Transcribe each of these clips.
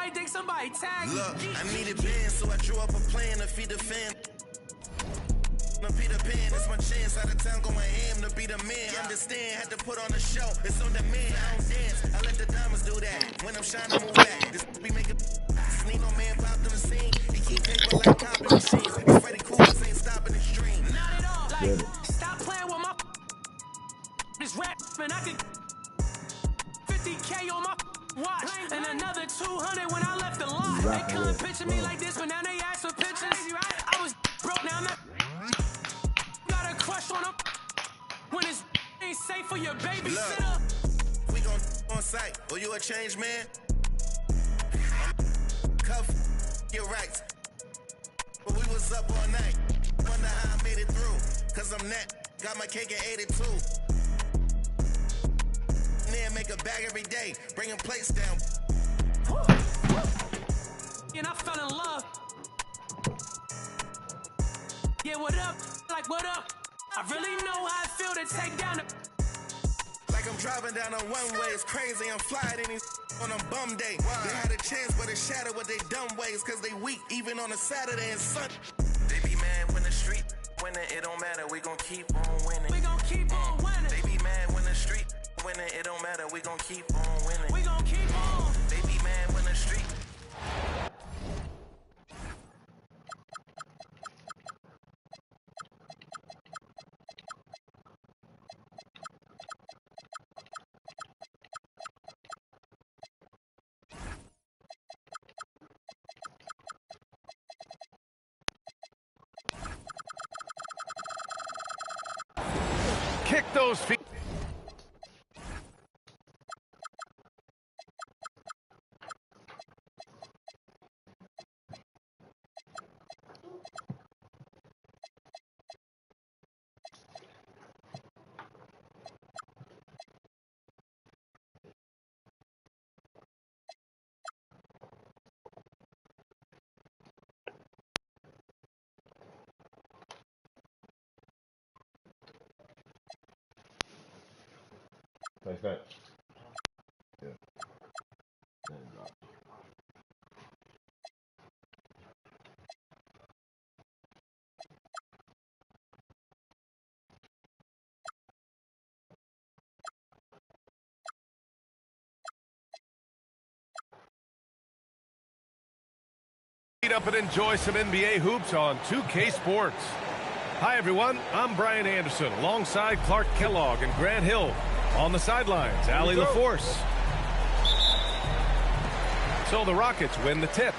Everybody think somebody tagged me. Look, I needed bands, so I drew up a plan to feed the fam. No Peter Pan, it's my chance. Out of town going ham to be the man. Understand, had to put on a show. It's on demand. I don't dance. I let the diamonds do that. When I'm shining, move back. This be making. Sneak on man popped on the scene. He keep paper like copy machines. It's Freddy Krueger's ain't stopping the stream. Not at all. Like, stop playing with my. This rap, man, I could. 50K on my watch. And another 200 when I left the lot. They couldn't picture me like this, but now they ask for pictures. I was broke, now I'm not. Got a crush on them. When it's ain't safe for your babysitter. We gon' on site. Oh, you a change man? Cuff your rights. But we was up all night. Wonder how I made it through. Cause I'm net. Got my cake at 82. Then make a bag every day. Bringing plates down. And I fell in love. Yeah, what up? Like, what up? I really know how I feel to take down the. Like I'm driving down a one-way. It's crazy. I'm flying in these on a bum day. They had a chance, but it shattered with they dumb ways. Cause they weak, even on a Saturday and Sunday. They be mad when the street winning. It don't matter. We gon' keep on winning. We gon' keep on winning. They be mad when the street winning. It don't matter. We gon' keep on winning. We gon' keep on. They be mad when the street. Kick those feet. Nice match. Yeah. And drop. Up and enjoy some NBA hoops on 2K Sports. Hi everyone, I'm Brian Anderson alongside Clark Kellogg and Grant Hill. On the sidelines, Allie LaForce. So the Rockets win the tip.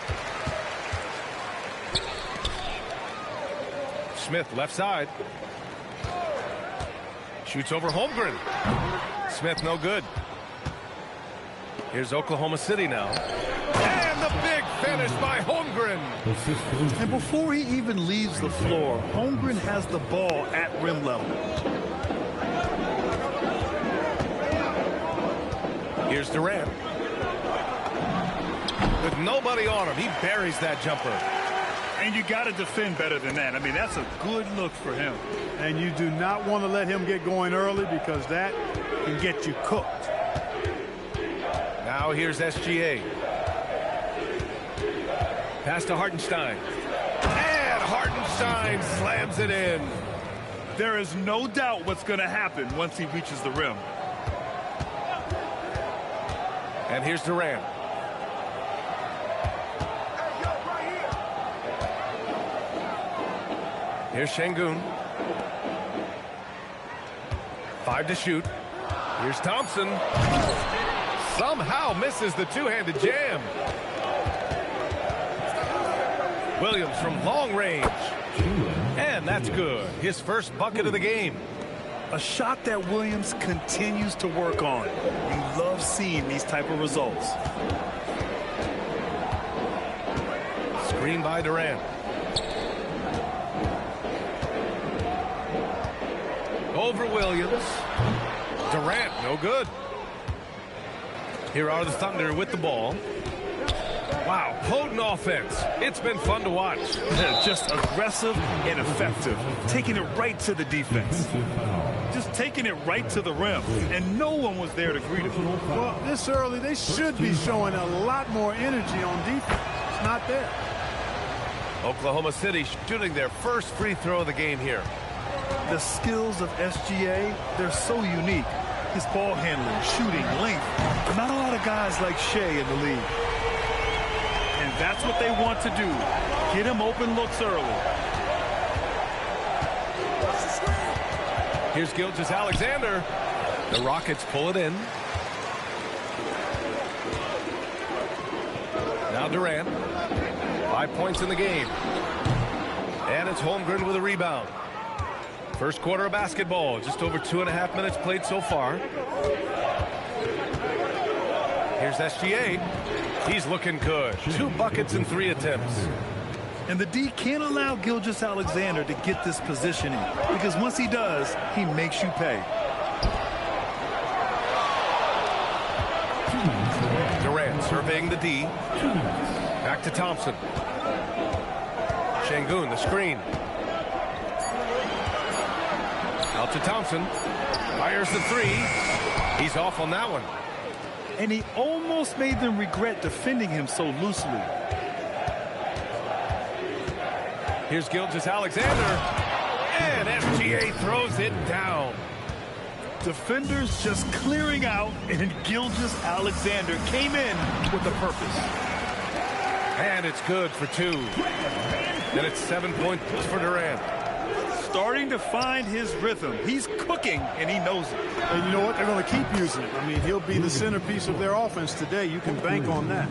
Smith left side. Shoots over Holmgren. Smith no good. Here's Oklahoma City now. And the big finish by Holmgren. And before he even leaves the floor, Holmgren has the ball at rim level. Here's Durant. With nobody on him, he buries that jumper. And you got to defend better than that. I mean, that's a good look for him. And you do not want to let him get going early because that can get you cooked. Now here's SGA. Pass to Hartenstein. And Hartenstein slams it in. There is no doubt what's going to happen once he reaches the rim. And here's Durant. Here's Şengün. 5 to shoot. Here's Thompson. Somehow misses the two-handed jam. Williams from long range. And that's good. His first bucket of the game. A shot that Williams continues to work on. You love seeing these type of results. Screen by Durant. Over Williams. Durant, no good. Here are the Thunder with the ball. Wow, potent offense. It's been fun to watch. Just aggressive and effective. Taking it right to the defense. Just taking it right to the rim. And no one was there to greet him. Well, this early, they should be showing a lot more energy on defense. It's not there. Oklahoma City shooting their first free throw of the game here. The skills of SGA, they're so unique. His ball handling, shooting, length. Not a lot of guys like Shea in the league. And that's what they want to do. Get him open looks early. Here's Gilgeous-Alexander. The Rockets pull it in. Now Durant. 5 points in the game. And it's Holmgren with a rebound. First quarter of basketball. Just over 2.5 minutes played so far. Here's SGA. He's looking good. 2 buckets in 3 attempts. And the D can't allow Gilgeous-Alexander to get this positioning, because once he does, he makes you pay. Durant surveying the D. Back to Thompson. Şengün, the screen. Out to Thompson. Fires the 3. He's off on that one. And he almost made them regret defending him so loosely. Here's Gilgeous-Alexander. And SGA throws it down. Defenders just clearing out, and Gilgeous-Alexander came in with a purpose. And it's good for 2. And it's 7 points for Durant. Starting to find his rhythm. He's cooking, and he knows it. And you know what? They're going to keep using it. I mean, he'll be the centerpiece of their offense today. You can bank on that.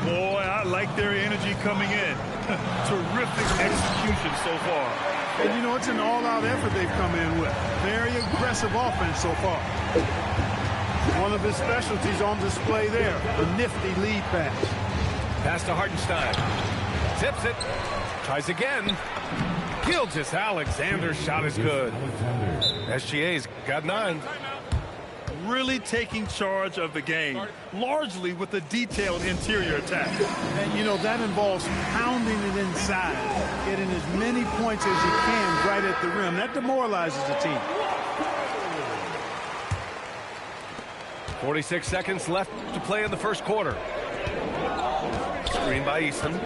Boy, I like their energy coming in. Terrific execution so far. And you know, it's an all-out effort they've come in with. Very aggressive offense so far. One of his specialties on display there, the nifty lead pass. Pass to Hartenstein. Tips it. Tries again. Gilgeous-Alexander's shot is good. SGA's got 9. Really taking charge of the game, largely with a detailed interior attack. And, you know, that involves pounding it inside, getting as many points as you can right at the rim. That demoralizes the team. 46 seconds left to play in the first quarter. Screen by Eason.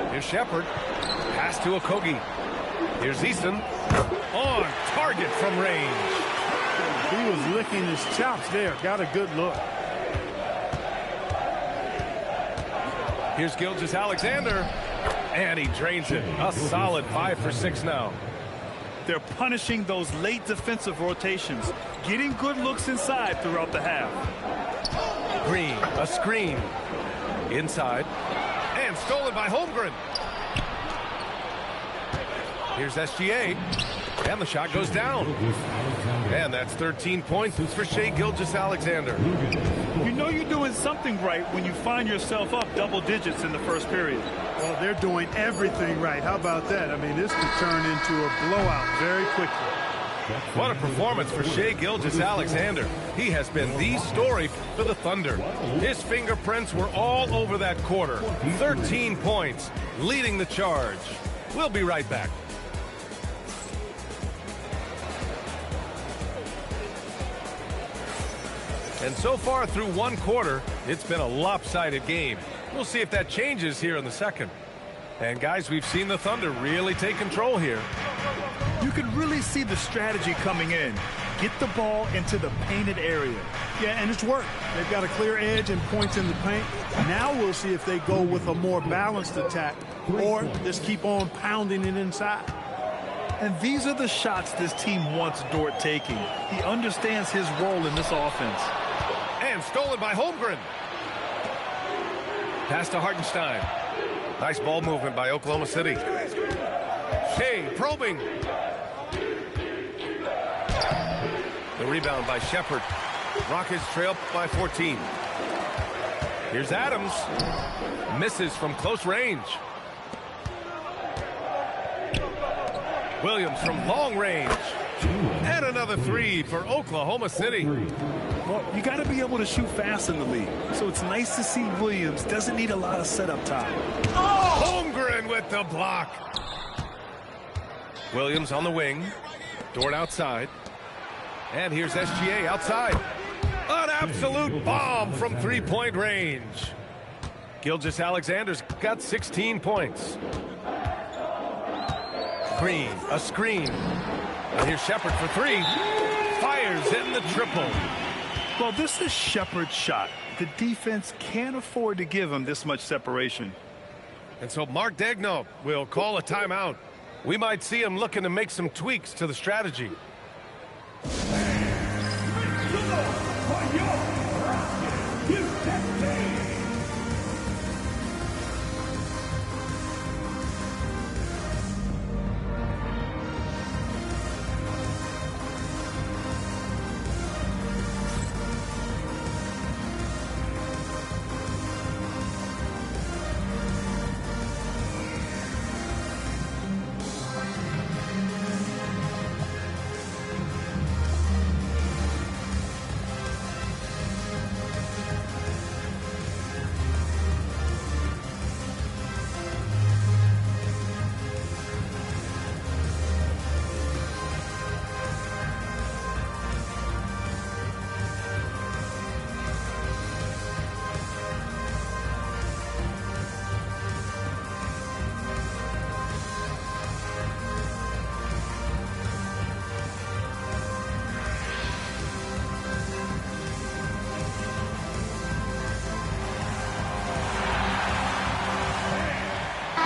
Here's Shepherd. Pass to Okogie. Here's Eason. On target from range. He was licking his chops there. Got a good look. Here's Gilgeous-Alexander. And he drains it. A solid 5 for 6 now. They're punishing those late defensive rotations, getting good looks inside throughout the half. Green, a screen. Inside. And stolen by Holmgren. Here's SGA. And the shot goes down. And that's 13 points for Shai Gilgeous-Alexander. You know you're doing something right when you find yourself up double digits in the first period. Well, they're doing everything right. How about that? I mean, this could turn into a blowout very quickly. What a performance for Shai Gilgeous-Alexander. He has been the story for the Thunder. His fingerprints were all over that quarter. 13 points, leading the charge. We'll be right back. And so far through one quarter, it's been a lopsided game. We'll see if that changes here in the second. And guys, we've seen the Thunder really take control here. You can really see the strategy coming in. Get the ball into the painted area. Yeah, and it's worked. They've got a clear edge and points in the paint. Now we'll see if they go with a more balanced attack or just keep on pounding it inside. And these are the shots this team wants Dort taking. He understands his role in this offense. And stolen by Holmgren. Pass to Hartenstein. Nice ball movement by Oklahoma City. Shai probing. The rebound by Shepherd. Rockets trail by 14. Here's Adams. Misses from close range. Williams from long range. And another 3 for Oklahoma City. Well, you got to be able to shoot fast in the league. So it's nice to see Williams doesn't need a lot of setup time. Oh! Holmgren with the block. Williams on the wing. Dort outside. And here's SGA outside. An absolute bomb from three-point range. Gilgeous-Alexander's got 16 points. Green, a screen. And here's Shepherd for three. Fires in the triple. Well, this is Shepherd's shot. The defense can't afford to give him this much separation. And so Mark Daigneault will call a timeout. We might see him looking to make some tweaks to the strategy.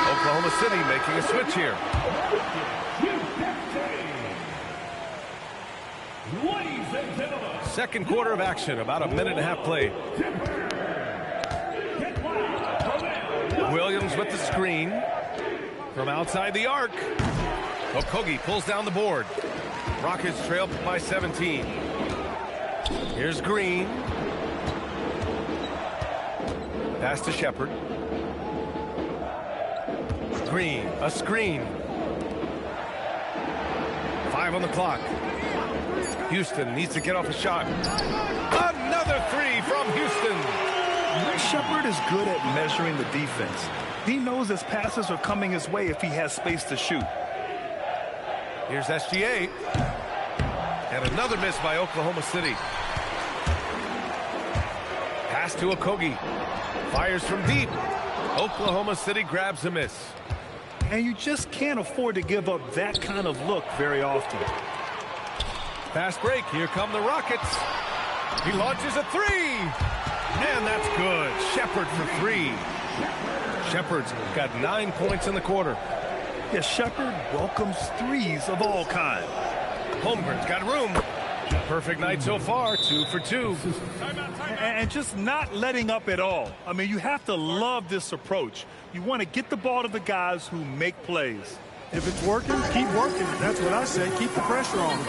Oklahoma City making a switch here. Second quarter of action, about a minute and a half played. Williams with the screen from outside the arc. Okogie pulls down the board. Rockets trail by 17. Here's Green. Pass to Shepherd. Green, a screen. 5 on the clock. Houston needs to get off a shot. Another three from Houston. Shepherd is good at measuring the defense. He knows his passes are coming his way if he has space to shoot. Here's SGA. And another miss by Oklahoma City. Pass to Okogie. Fires from deep. Oklahoma City grabs a miss. And you just can't afford to give up that kind of look very often. Fast break. Here come the Rockets. He launches a three. And that's good. Shepherd for three. Shepherd's got 9 points in the quarter. Yeah, Shepherd welcomes threes of all kinds. Holmgren's got room. Perfect night so far, 2 for 2. And just not letting up at all. I mean, you have to love this approach. You want to get the ball to the guys who make plays. If it's working, keep working. That's what I say. Keep the pressure on.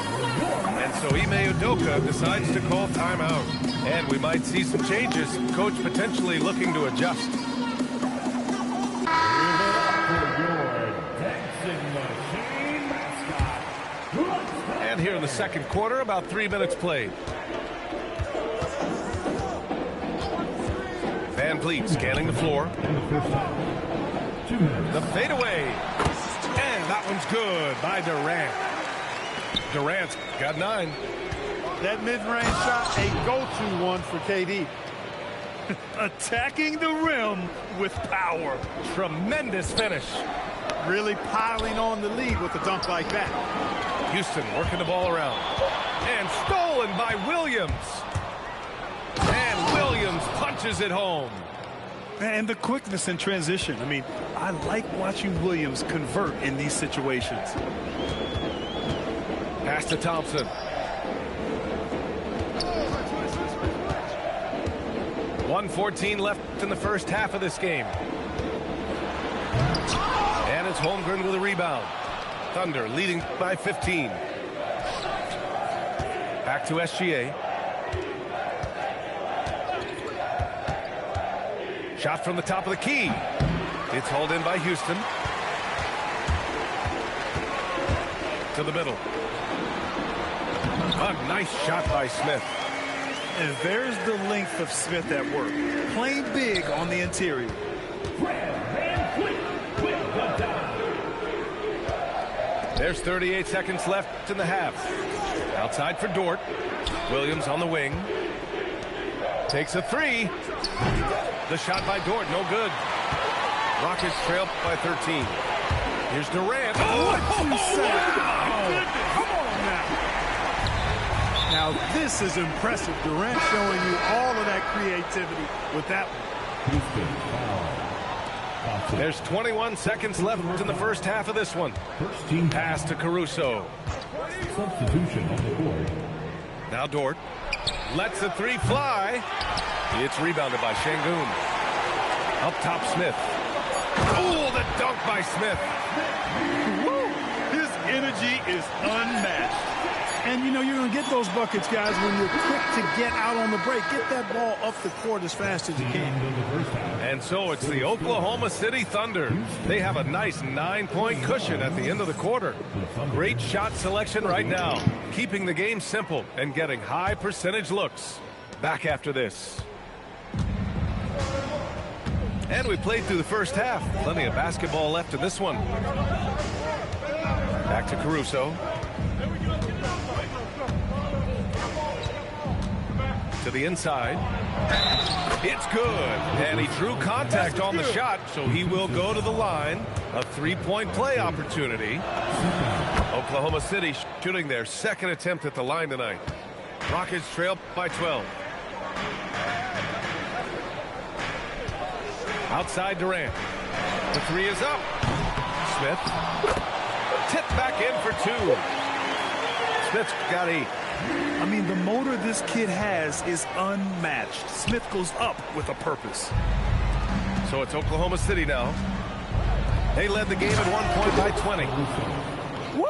And so Ime Udoka decides to call timeout. And we might see some changes. Coach potentially looking to adjust. And here in the second quarter, about 3 minutes played. Van Vliet scanning the floor. The fadeaway. And that one's good by Durant. Durant's got 9. That mid-range shot, a go-to one for KD. Attacking the rim with power. Tremendous finish. Really piling on the lead with a dunk like that. Houston working the ball around. And stolen by Williams. And Williams punches it home. And the quickness in transition. I mean, I like watching Williams convert in these situations. Pass to Thompson. .114 left in the first half of this game. And it's Holmgren with a rebound. Thunder leading by 15. Back to SGA. Shot from the top of the key. It's hauled in by Houston. To the middle. A nice shot by Smith. And there's the length of Smith at work. Playing big on the interior. There's 38 seconds left in the half. Outside for Dort. Williams on the wing. Takes a three. The shot by Dort, no good. Rockets trail by 13. Here's Durant. What you say? Come on now. Now this is impressive. Durant showing you all of that creativity with that one. There's 21 seconds left in the first half of this one. Pass to Caruso. Substitution on the board. Now Dort lets the three fly. It's rebounded by Şengün. Up top, Smith. Oh, the dunk by Smith. Woo! His energy is unmatched. And, you know, you're going to get those buckets, guys, when you're quick to get out on the break. Get that ball up the court as fast as you can. And so it's the Oklahoma City Thunder. They have a nice 9-point cushion at the end of the quarter. Great shot selection right now, keeping the game simple and getting high percentage looks. Back after this. And we played through the first half. Plenty of basketball left in this one. Back to Caruso. To the inside. It's good. And he drew contact on the shot, so he will go to the line. A three-point play opportunity. Oklahoma City shooting their second attempt at the line tonight. Rockets trail by 12. Outside Durant. The three is up. Smith. Tipped back in for two. Smith's got 8. I mean, the motor this kid has is unmatched. Smith goes up with a purpose. So it's Oklahoma City now. They led the game at 1 point by 20. Woo!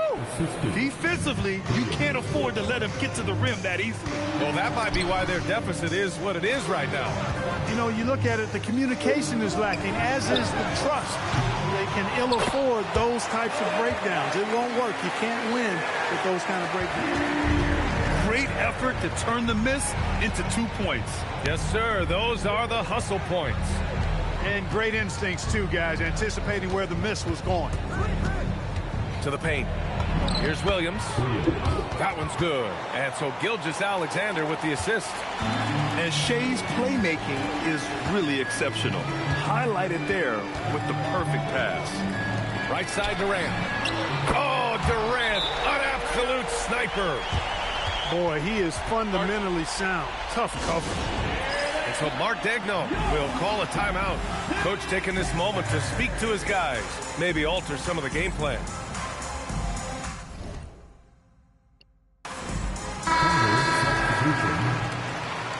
Defensively, you can't afford to let him get to the rim that easily. Well, that might be why their deficit is what it is right now. You know, you look at it, the communication is lacking, as is the trust. They can ill afford those types of breakdowns. It won't work. You can't win with those kind of breakdowns. Great effort to turn the miss into 2 points. Yes, sir. Those are the hustle points. And great instincts, too, guys, anticipating where the miss was going. To the paint. Here's Williams. That one's good. And so Gilgeous-Alexander with the assist. And Shea's playmaking is really exceptional. Highlighted there with the perfect pass. Right side Durant. Oh, Durant, an absolute sniper. Boy, he is fundamentally sound. Tough cover. And so Mark Daigneault will call a timeout. Coach taking this moment to speak to his guys. Maybe alter some of the game plan.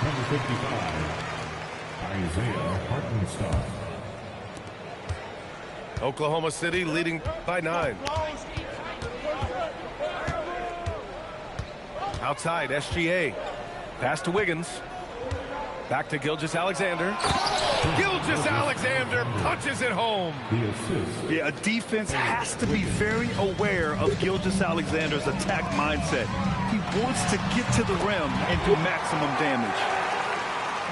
Number 55, Isaiah Hartenstein. Oklahoma City leading by 9. Outside, SGA. Pass to Wiggins. Back to Gilgeous-Alexander. Gilgeous-Alexander punches it home. The assist. Yeah, a defense has to be very aware of Gilgeous-Alexander's attack mindset. He wants to get to the rim and do maximum damage.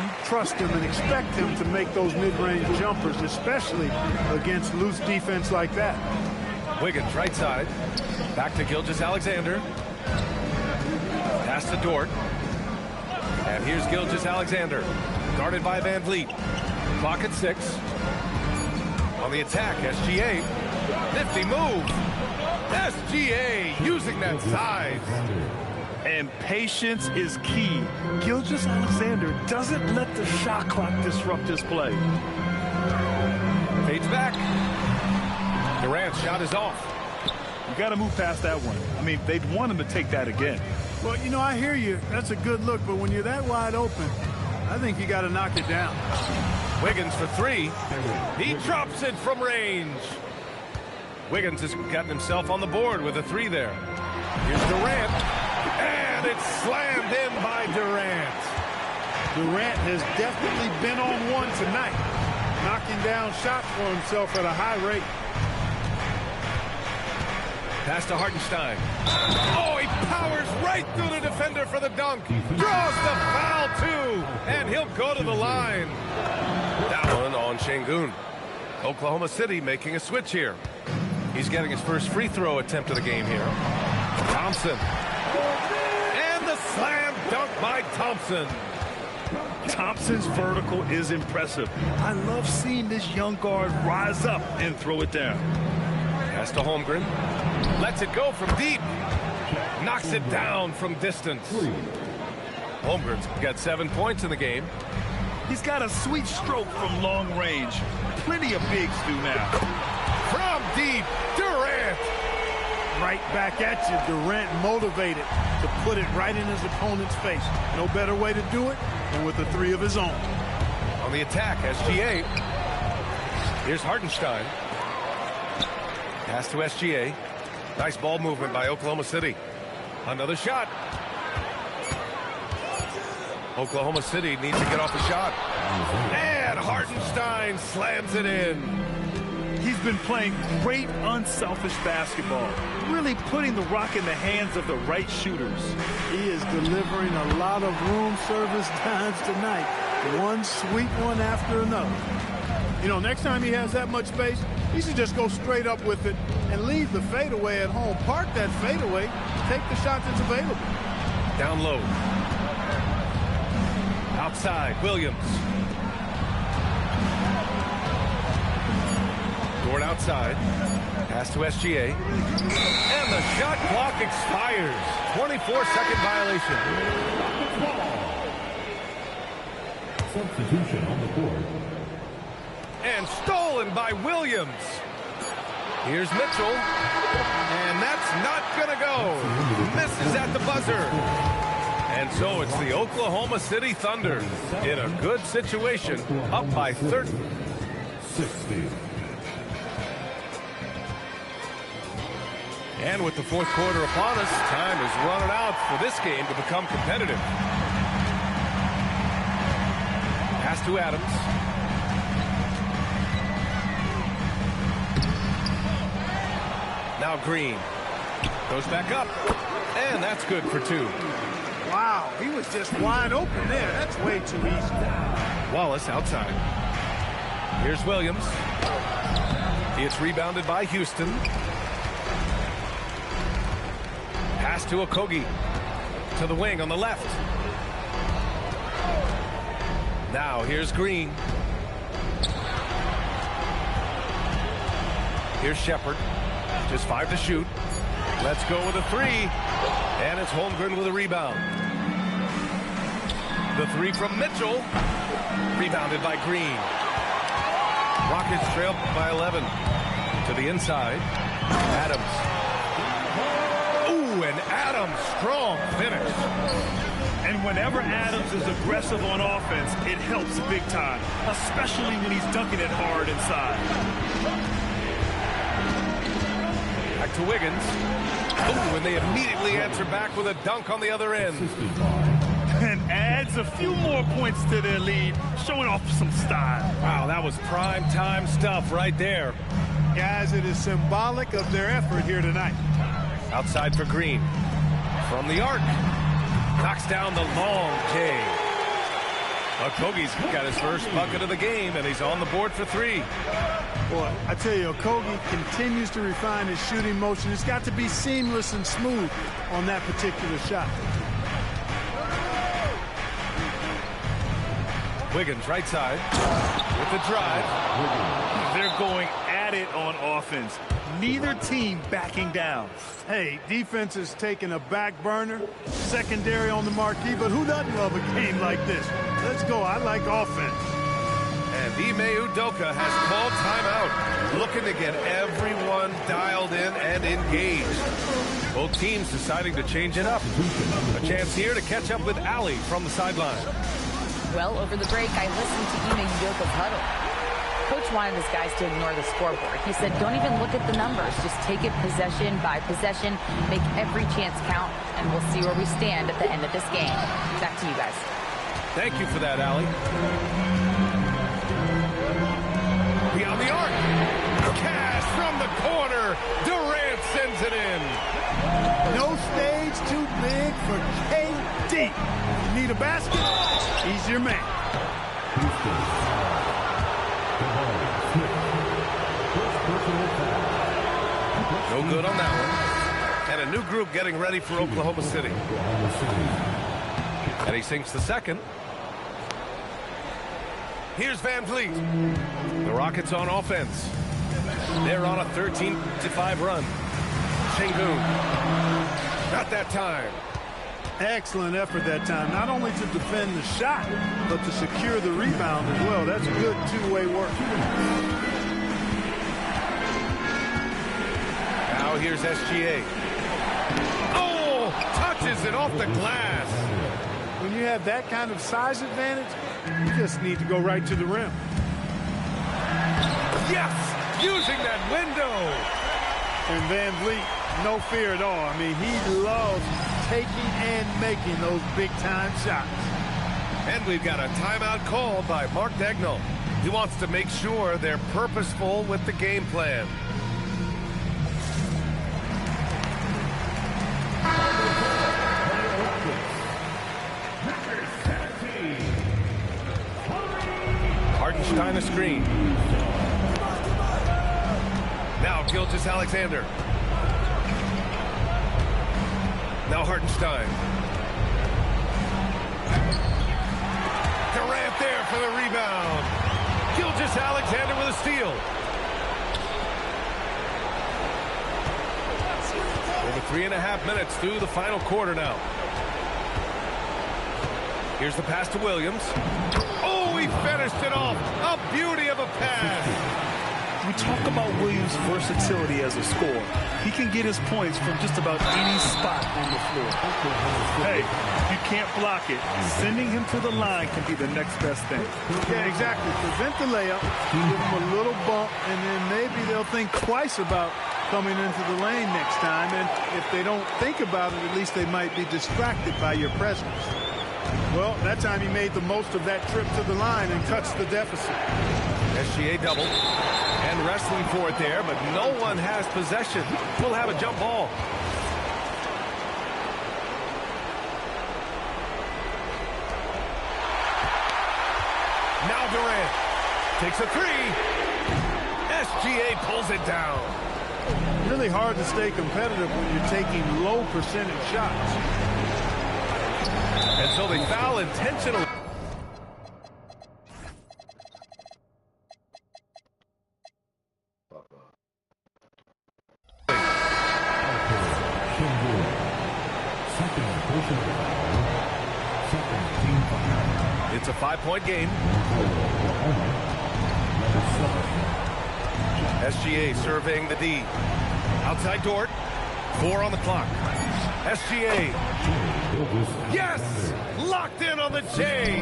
You trust him and expect him to make those mid-range jumpers, especially against loose defense like that. Wiggins right side. Back to Gilgeous-Alexander. Pass to Dort. And here's Gilgeous-Alexander. Guarded by Van Vliet. Clock at 6. On the attack, SGA. Nifty move. SGA using that size. And patience is key. Gilgeous-Alexander doesn't let the shot clock disrupt his play. Fades back. Durant's shot is off. You got to move past that one. I mean, they'd want him to take that again. Well, you know, I hear you. That's a good look, but when you're that wide open, I think you got to knock it down. Wiggins for 3. He drops it from range. Wiggins has gotten himself on the board with a 3 there. Here's Durant. And it's slammed in by Durant. Durant has definitely been on one tonight, knocking down shots for himself at a high rate. Pass to Hartenstein. Oh, he powers right through the defender for the dunk. Draws the foul, too. And he'll go to the line. That one on Şengün. Oklahoma City making a switch here. He's getting his first free throw attempt of the game here. Thompson. And the slam dunk by Thompson. Thompson's vertical is impressive. I love seeing this young guard rise up and throw it down. Pass to Holmgren. Lets it go from deep. Knocks it down from distance. Holmgren's got 7 points in the game. He's got a sweet stroke from long range. Plenty of bigs do now. From deep, Durant. Right back at you. Durant motivated to put it right in his opponent's face. No better way to do it than with a three of his own. On the attack, SGA. Here's Hartenstein. Pass to SGA. Nice ball movement by Oklahoma City. Another shot. Oklahoma City needs to get off a shot. And Hartenstein slams it in. He's been playing great unselfish basketball, really putting the rock in the hands of the right shooters. He is delivering a lot of room service times tonight. One sweet one after another. You know, next time he has that much space, he should just go straight up with it and leave the fadeaway at home. Park that fadeaway, take the shot that's available. Down low. Outside, Williams. Dort outside. Pass to SGA. And the shot clock expires. 24-second violation. Substitution on the court. And stolen by Williams. Here's Mitchell. And that's not going to go. Misses at the buzzer. And so it's the Oklahoma City Thunder in a good situation, up by 30. 60. And with the fourth quarter upon us, time is running out for this game to become competitive. Pass to Adams. Now Green goes back up, and that's good for two. Wow, he was just wide open there. That's way too easy. Wallace outside. Here's Williams. It's rebounded by Houston. Pass to Okogie. To the wing on the left. Now here's Green. Here's Shepard. Just 5 to shoot. Let's go with a three. And it's Holmgren with a rebound. The three from Mitchell. Rebounded by Green. Rockets trail by 11. To the inside. Adams. Ooh, and Adams, strong finish. And whenever Adams is aggressive on offense, it helps big time, especially when he's dunking it hard inside. Back to Wiggins. Ooh, and they immediately answer back with a dunk on the other end. And adds a few more points to their lead, showing off some style. Wow, that was prime time stuff right there. Guys, it is symbolic of their effort here tonight. Outside for Green. From the arc. Knocks down the long J. Okogie's got his first bucket of the game, and he's on the board for three. Boy, I tell you, Okogie continues to refine his shooting motion. It's got to be seamless and smooth on that particular shot. Wiggins, right side, with the drive. They're going at it on offense. Neither team backing down. Hey, defense is taking a back burner, secondary on the marquee, but who doesn't love a game like this? Let's go. I like offense. And Ime Udoka has called timeout, looking to get everyone dialed in and engaged. Both teams deciding to change it up. A chance here to catch up with Allie from the sideline. Well, over the break, I listened to Ime Udoka's huddle. Coach wanted his guys to ignore the scoreboard. He said, don't even look at the numbers. Just take it possession by possession, make every chance count, and we'll see where we stand at the end of this game. Back to you guys. Thank you for that, Allie. Beyond the arc. Cash from the corner. Durant sends it in. big for KD. If you need a basket, he's your man. No good on that one. And a new group getting ready for Oklahoma City. And he sinks the second. Here's Van Vliet. The Rockets on offense. They're on a 13-5 run. Sengun. Not that time. Excellent effort that time. Not only to defend the shot, but to secure the rebound as well. That's good two-way work. Now here's SGA. Oh, touches it off the glass. When you have that kind of size advantage, you just need to go right to the rim. Yes, using that window. And Van Vliet, no fear at all. I mean, he loves taking and making those big-time shots. And we've got a timeout called by Mark Daigneault. He wants to make sure they're purposeful with the game plan. Hartenstein a screen. Now Gilgeous-Alexander. Now Hartenstein. Durant there for the rebound. Gilgeous-Alexander with a steal. Over 3.5 minutes through the final quarter now. Here's the pass to Williams. Oh, he finished it off. A beauty of a pass. We talk about Williams' versatility as a scorer. He can get his points from just about any spot on the floor. Hey, if you can't block it, sending him to the line can be the next best thing. Yeah, exactly. Prevent the layup, give him a little bump, and then maybe they'll think twice about coming into the lane next time. And if they don't think about it, at least they might be distracted by your presence. Well, that time he made the most of that trip to the line and cuts the deficit. SGA double and wrestling for it there, but no one has possession. We'll have a jump ball. Now Durant takes a three. SGA pulls it down. Really hard to stay competitive when you're taking low percentage shots. And so they foul intentionally. It's a 5-point game. SGA surveying the D. Outside Dort. 4 on the clock. SGA. Yes! Locked in on the J.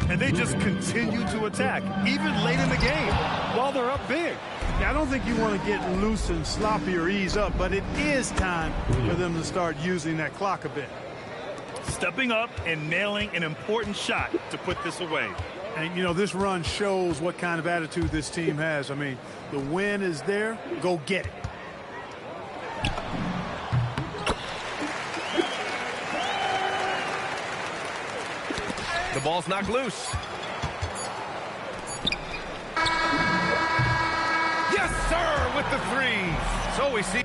And they just continue to attack, even late in the game, while they're up big. Yeah, I don't think you want to get loose and sloppy or ease up, but it is time for them to start using that clock a bit. Stepping up and nailing an important shot to put this away. And, you know, this run shows what kind of attitude this team has. I mean, the win is there. Go get it. The ball's knocked loose. Yes, sir, with the three. So we see.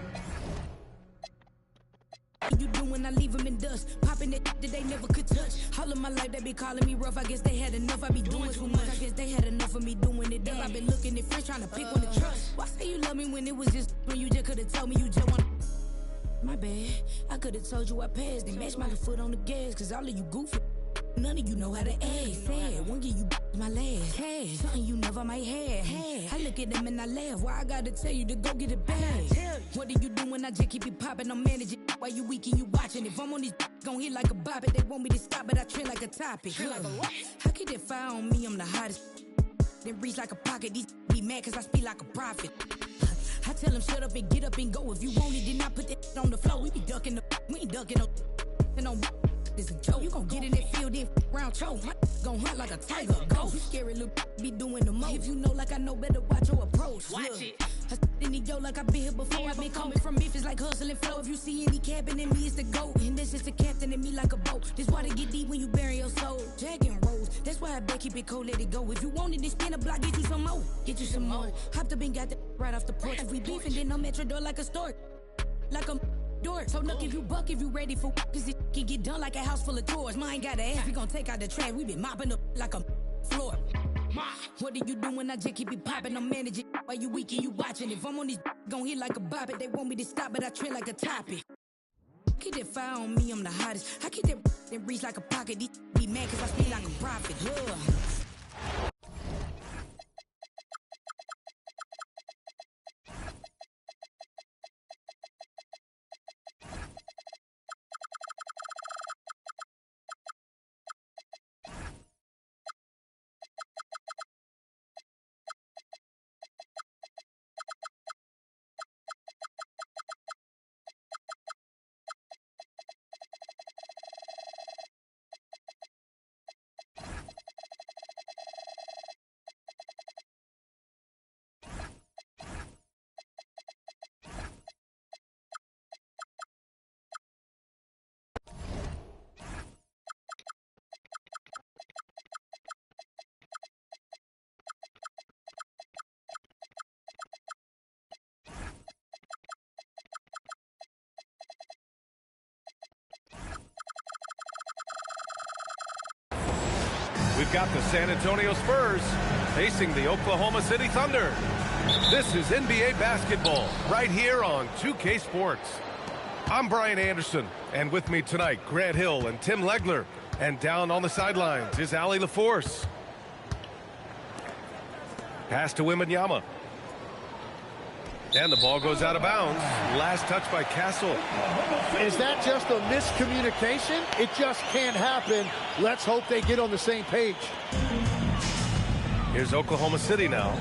You do when I leave them in dust, popping that they never could touch. All of my life they be calling me rough. I guess they had enough. I be doing too much. I guess they had enough of me doing it. I've been looking at friends trying to pick one to trust. Why say you love me when it was just when you just could have told me you just want. My bad. I could have told you I passed and matched my foot on the gas. Cause all of you goofy. None of you know how to act. Sad, won't give you my last. Hey, something you never might have. Hey, I look at them and I laugh. Why I gotta tell you to go get it back? What do you do when I just keep it popping? I'm managing while you weak and you watching. If I'm on these gon' hit like a bop it. They want me to stop it. I trend like a topic. How could they fire on me? I'm the hottest. Then reach like a pocket. These be mad cause I speak like a prophet. I tell them shut up and get up and go. If you want it, then I put that on the floor. We be ducking the. We ain't ducking no. this a joke. You gon' get in that field, then round choke. My gon' hunt like a tiger. Ghost. You scary little be doing the most. If you know like I know, better watch your approach. Watch it. In the yo like I've been here before. I've been coming from Memphis like hustling flow. If you see any cabin in me, it's the GOAT. And this is the captain in me like a boat. This water get deep when you bury your soul. Jack and Rose, that's why I bet keep it cold, let it go. If you want it, then spin a block, get you some more. Get you some more. Hopped up and got that right off the porch. If we beefing, then I'm at your door like a stork. Like a door. So look if you buck, if you ready for cause it can get done like a house full of tours. Mine got an ass, we gon' take out the trash. We been mopping up like a floor. What do you do when I just keep it poppin'? I'm managing while you weak and you watching. If I'm on this gon' hit like a bop it. They want me to stop but I treat like a topic. Keep that fire on me, I'm the hottest. I keep that reach like a pocket. These be mad cause I feel like a prophet. We've got the San Antonio Spurs facing the Oklahoma City Thunder. This is NBA basketball right here on 2K Sports. I'm Brian Anderson, and with me tonight, Grant Hill and Tim Legler. And down on the sidelines is Allie LaForce. Pass to Wembanyama. And the ball goes out of bounds. Last touch by Castle. Is that just a miscommunication? It just can't happen. Let's hope they get on the same page. Here's Oklahoma City now.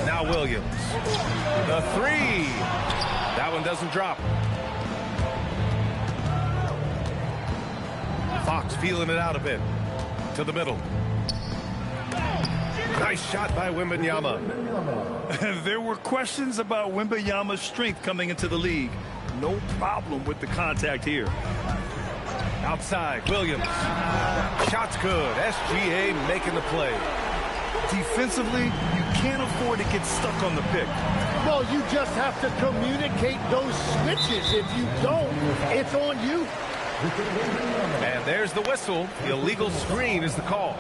Now Williams. The three. That one doesn't drop. Fox feeling it out a bit. To the middle. Nice shot by Wembanyama. There were questions about Wembanyama's strength coming into the league. No problem with the contact here. Outside, Williams. Shot's good. SGA making the play. Defensively, you can't afford to get stuck on the pick. Well, you just have to communicate those switches. If you don't, it's on you. And there's the whistle. The illegal screen is the call.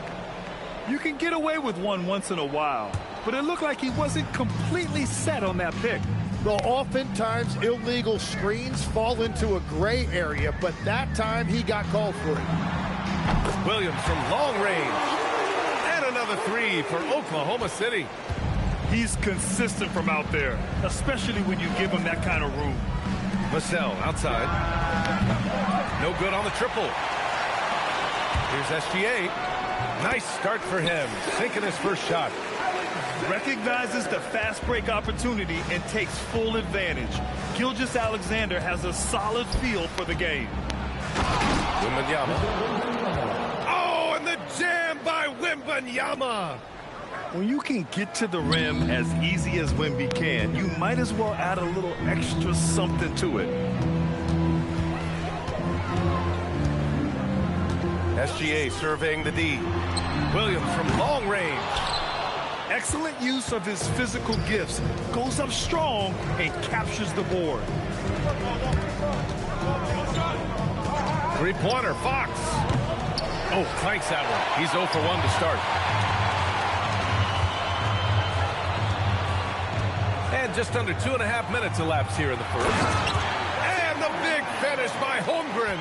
You can get away with one once in a while, but it looked like he wasn't completely set on that pick. Well, oftentimes illegal screens fall into a gray area, but that time he got called for it. Williams from long range. And another three for Oklahoma City. He's consistent from out there, especially when you give him that kind of room. Vassell outside. No good on the triple. Here's SGA. Nice start for him, sinking his first shot. Recognizes the fast break opportunity and takes full advantage. Gilgeous-Alexander has a solid feel for the game. Wembanyama. Oh, and the jam by Wembanyama. When you can get to the rim as easy as Wemby can, you might as well add a little extra something to it. SGA surveying the D. Williams from long range. Excellent use of his physical gifts. Goes up strong and captures the board. Three-pointer, Fox. Oh, clanks that one. He's 0 for 1 to start. And just under 2.5 minutes elapsed here in the first. And the big finish by Holmgren.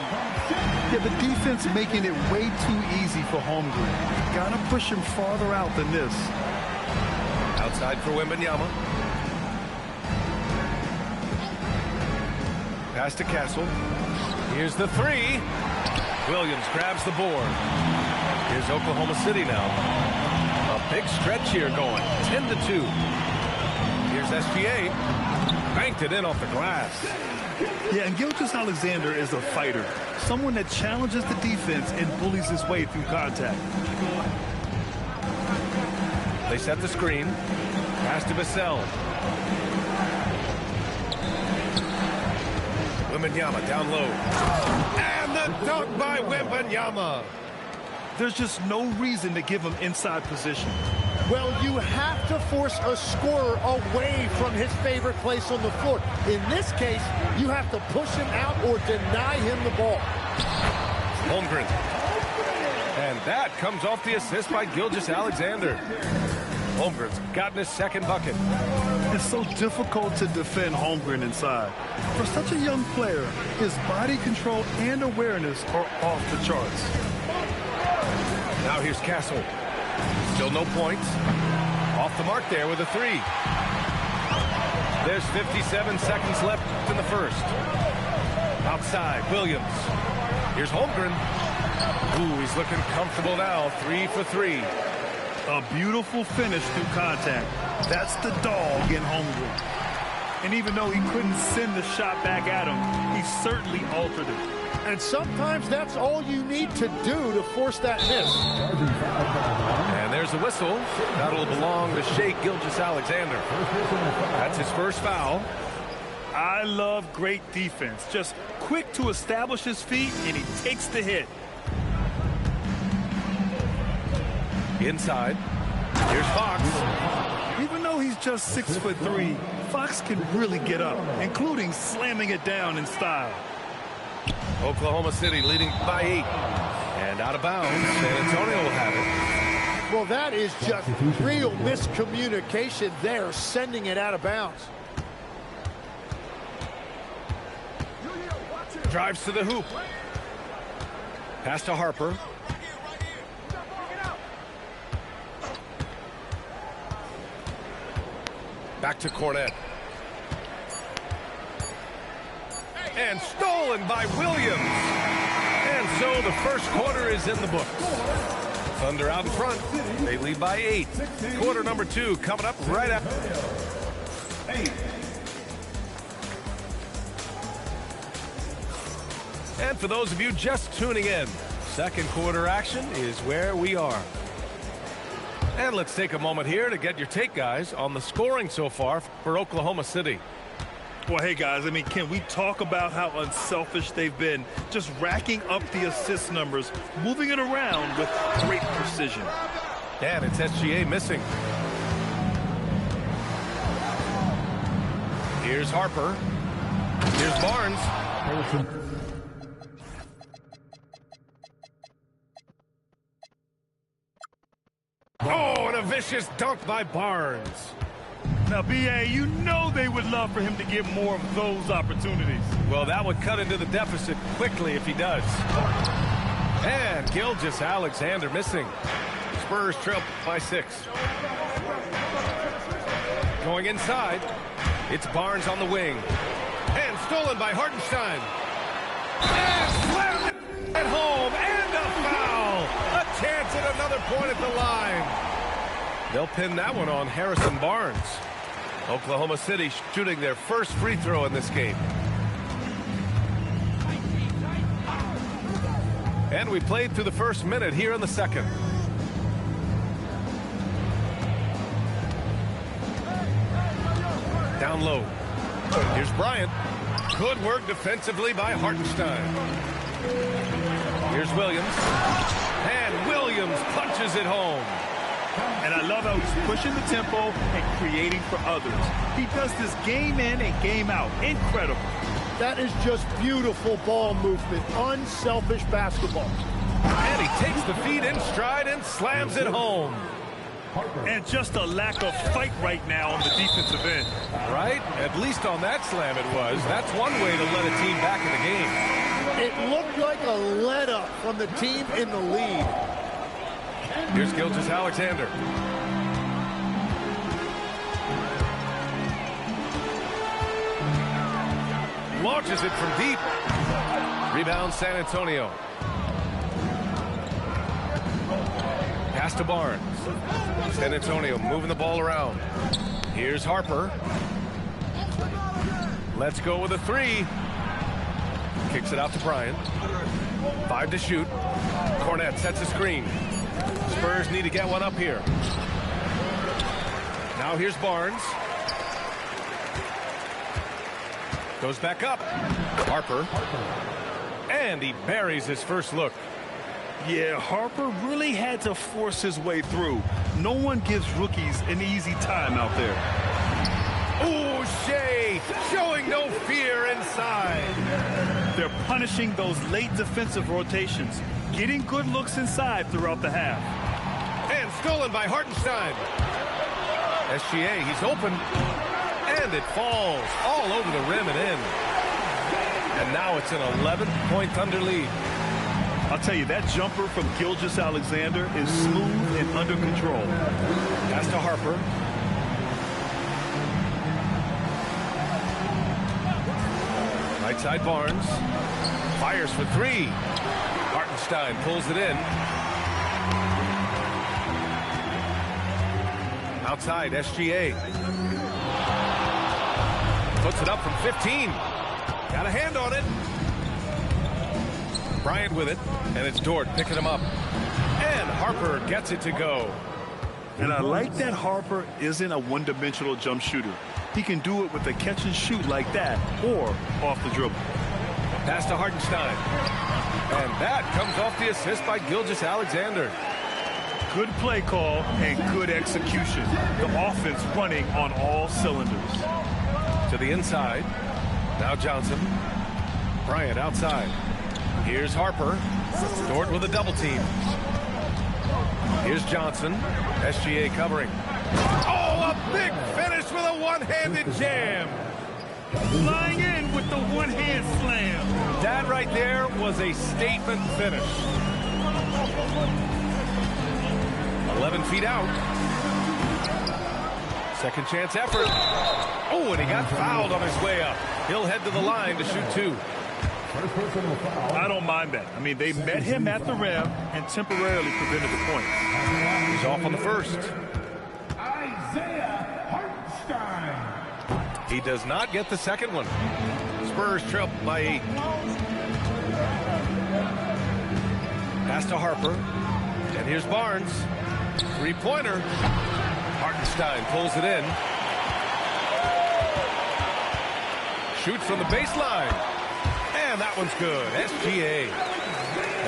Yeah, the defense making it way too easy for Holmgren. Gotta push him farther out than this. Outside for Wembanyama. Pass to Castle. Here's the three. Williams grabs the board. Here's Oklahoma City now. A big stretch here going. 10-2. Here's SGA. banked it in off the glass. Yeah, and Gilgeous-Alexander is a fighter. Someone that challenges the defense and bullies his way through contact. They set the screen. Pass to Vassell. Wembanyama down low. And the dunk by Wembanyama. There's just no reason to give him inside position. Well, you have to force a scorer away from his favorite place on the floor. In this case, you have to push him out or deny him the ball. Holmgren. And that comes off the assist by Gilgeous-Alexander. Holmgren's gotten his second bucket. It's so difficult to defend Holmgren inside. For such a young player, his body control and awareness are off the charts. Now here's Castle. Still no points. Off the mark there with a three. There's 57 seconds left in the first. Outside, Williams. Here's Holmgren. Ooh, he's looking comfortable now. 3 for 3. A beautiful finish through contact. That's the dog in Holmgren. And even though he couldn't send the shot back at him, he certainly altered it. And sometimes that's all you need to do to force that miss. And there's a whistle. That'll belong to Shai Gilgeous-Alexander. That's his first foul. I love great defense. Just quick to establish his feet, and he takes the hit. Inside. Here's Fox. Even though he's just 6'3", Fox can really get up, including slamming it down in style. Oklahoma City leading by 8. And out of bounds, San Antonio will have it. Well, that is just real miscommunication there, sending it out of bounds. Drives to the hoop. Pass to Harper. Back to Cornette. And stolen by Williams. And so the first quarter is in the books. Thunder out in front. They lead by 8. Quarter number 2 coming up right after. And for those of you just tuning in, second quarter action is where we are. And let's take a moment here to get your take, guys, on the scoring so far for Oklahoma City. Well, hey, guys, I mean, can we talk about how unselfish they've been? Just racking up the assist numbers, moving it around with great precision. And it's SGA missing. Here's Harper. Here's Barnes. Oh, and a vicious dunk by Barnes. Now, B.A., you know they would love for him to get more of those opportunities. Well, that would cut into the deficit quickly if he does. And Gilgeous-Alexander missing. Spurs trail by 6. Going inside. It's Barnes on the wing. And stolen by Hartenstein. And slammed it at home. And a foul. A chance at another point at the line. They'll pin that one on Harrison Barnes. Oklahoma City shooting their first free throw in this game. And we played through the first minute here in the second. Down low. Here's Bryant. Good work defensively by Hartenstein. Here's Williams. And Williams punches it home. And I love how he's pushing the tempo and creating for others. He does this game in and game out. Incredible. That is just beautiful ball movement. Unselfish basketball. And he takes the feed in stride and slams it home. And just a lack of fight right now on the defensive end. Right? At least on that slam it was. That's one way to let a team back in the game. It looked like a let-up from the team in the lead. Here's Gilgeous-Alexander. Launches it from deep. Rebound San Antonio. Pass to Barnes. San Antonio moving the ball around. Here's Harper. Let's go with a 3. Kicks it out to Bryant. 5 to shoot. Cornette sets a screen. Spurs need to get one up here. Now here's Barnes. Goes back up. Harper. And he buries his first look. Yeah, Harper really had to force his way through. No one gives rookies an easy time out there. Ooh, Shea showing no fear inside. They're punishing those late defensive rotations, getting good looks inside throughout the half. And stolen by Hartenstein. SGA, he's open. And it falls all over the rim and in. And now it's an 11-point Thunder lead. I'll tell you, that jumper from Gilgeous-Alexander is smooth and under control. Pass to Harper. Right side Barnes. Fires for 3. Hartenstein pulls it in. Outside, SGA. Puts it up from 15. Got a hand on it. Bryant with it, and it's Dort picking him up. And Harper gets it to go. And I like that Harper isn't a one-dimensional jump shooter. He can do it with a catch and shoot like that or off the dribble. Pass to Hartenstein. And that comes off the assist by Gilgeous-Alexander. Good play call and good execution. The offense running on all cylinders. To the inside. Now Johnson. Bryant outside. Here's Harper. Dort with a double team. Here's Johnson. SGA covering. Oh, a big finish with a one-handed jam. Flying in with the one-hand slam. That right there was a statement finish. 11 feet out. Second chance effort. Oh, and he got fouled on his way up. He'll head to the line to shoot 2. I don't mind that. I mean, they met him at the rim and temporarily prevented the point. He's off on the first. Isaiah Hartenstein. He does not get the second one. Spurs trail by 8. Pass to Harper. And here's Barnes. 3-pointer. Hartenstein pulls it in. Shoots from the baseline. And that one's good. SGA.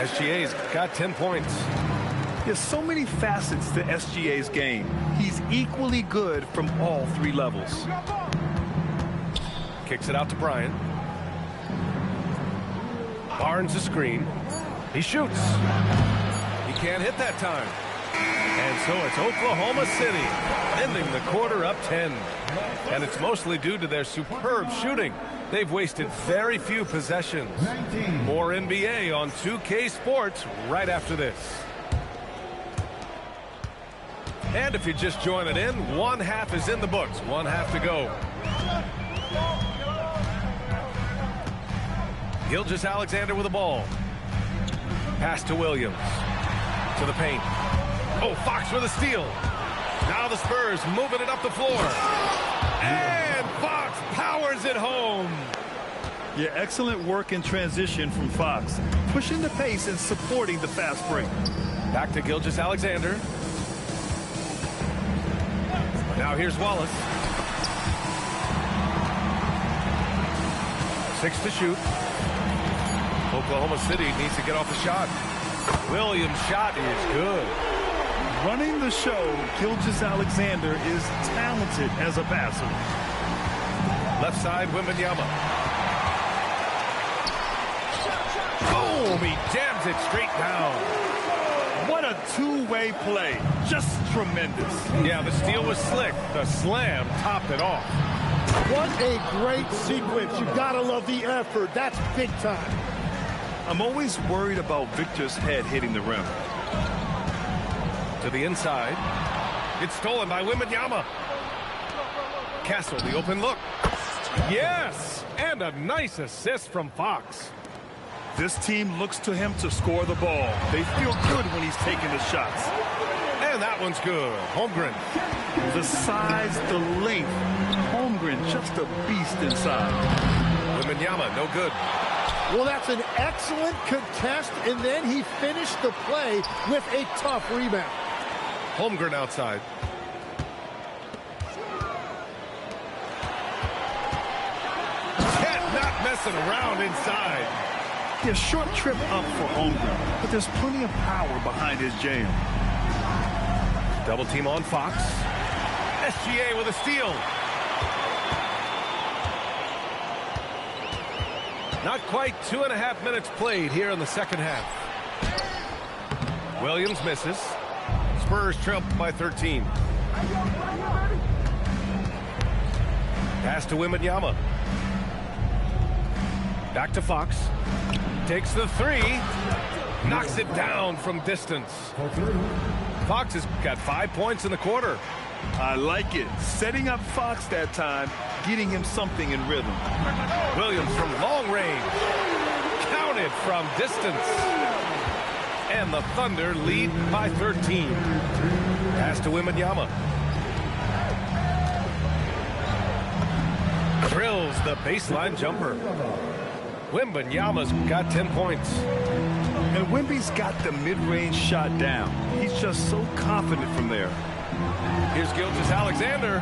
SGA's got 10 points. There's so many facets to SGA's game. He's equally good from all 3 levels. Kicks it out to Bryant. Barnes a screen. He shoots. He can't hit that time. And so it's Oklahoma City ending the quarter up 10. And it's mostly due to their superb shooting. They've wasted very few possessions. More NBA on 2K Sports right after this. And if you're just joining in, one half is in the books. One half to go. Gilgeous-Alexander with the ball. Pass to Williams. To the paint. Oh, Fox with a steal. Now the Spurs moving it up the floor. And Fox powers it home. Yeah, excellent work in transition from Fox. Pushing the pace and supporting the fast break. Back to Gilgeous-Alexander. Now here's Wallace. 6 to shoot. Oklahoma City needs to get off the shot. Williams' shot is good. Running the show, Gilgeous-Alexander is talented as a passer. Left side, Wembanyama. Boom! He jams it straight down. What a two-way play. Just tremendous. Yeah, the steal was slick. The slam topped it off. What a great sequence. You gotta love the effort. That's big time. I'm always worried about Victor's head hitting the rim. To the inside. It's stolen by Wembanyama. Castle, the open look. Yes! And a nice assist from Fox. This team looks to him to score the ball. They feel good when he's taking the shots. And that one's good. Holmgren. The size, the length. Holmgren, just a beast inside. Wembanyama, no good. Well, that's an excellent contest, and then he finished the play with a tough rebound. Holmgren outside. Not messing around inside. Yeah, short trip up for Holmgren, but there's plenty of power behind his jam. Double team on Fox. SGA with a steal. Not quite 2.5 minutes played here in the second half. Williams misses. Spurs trail by 13. Pass to Wembanyama. Back to Fox. Takes the three. Knocks it down from distance. Fox has got 5 points in the quarter. I like it. Setting up Fox that time, getting him something in rhythm. Williams from long range. Counted from distance. And the Thunder lead by 13. Pass to Wembanyama. Drills the baseline jumper. Wembanyama's got 10 points. And Wemby's got the mid-range shot down. He's just so confident from there. Here's Gilgeous-Alexander.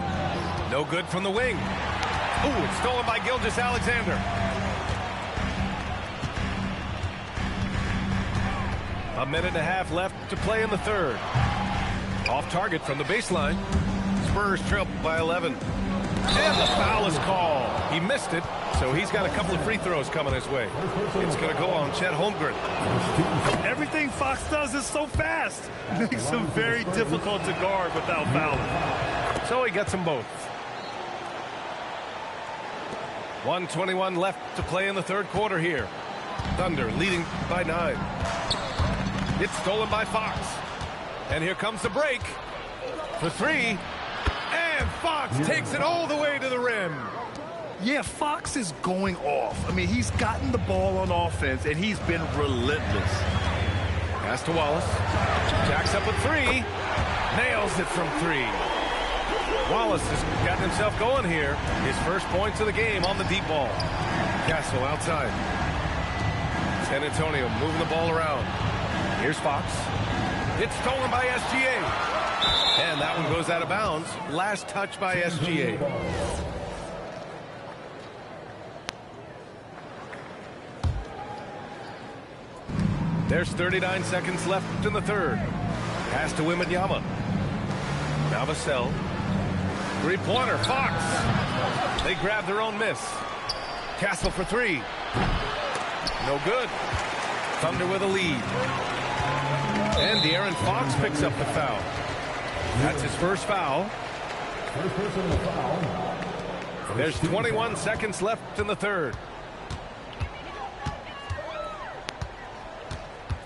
No good from the wing. Ooh, it's stolen by Gilgeous-Alexander. A minute and a half left to play in the third. Off target from the baseline. Spurs trail by 11. And the foul is called. He missed it, so he's got a couple of free throws coming his way. It's going to go on Chet Holmgren. Everything Fox does is so fast. Makes him very difficult to guard without fouling. So he gets them both. 1:21 left to play in the third quarter here. Thunder leading by 9. It's stolen by Fox. And here comes the break for 3. And Fox takes it all the way to the rim. Yeah, Fox is going off. I mean, he's gotten the ball on offense, and he's been relentless. Pass to Wallace. Jacks up with 3. Nails it from 3. Wallace has gotten himself going here. His first points of the game on the deep ball. Castle outside. San Antonio moving the ball around. Here's Fox. It's stolen by SGA. And that one goes out of bounds. Last touch by SGA. There's 39 seconds left in the third. Pass to Wembanyama. Now Vassell. Three-pointer, Fox. They grab their own miss. Castle for 3. No good. Thunder with a lead. And De'Aaron Fox picks up the foul. That's his first foul. There's 21 seconds left in the third.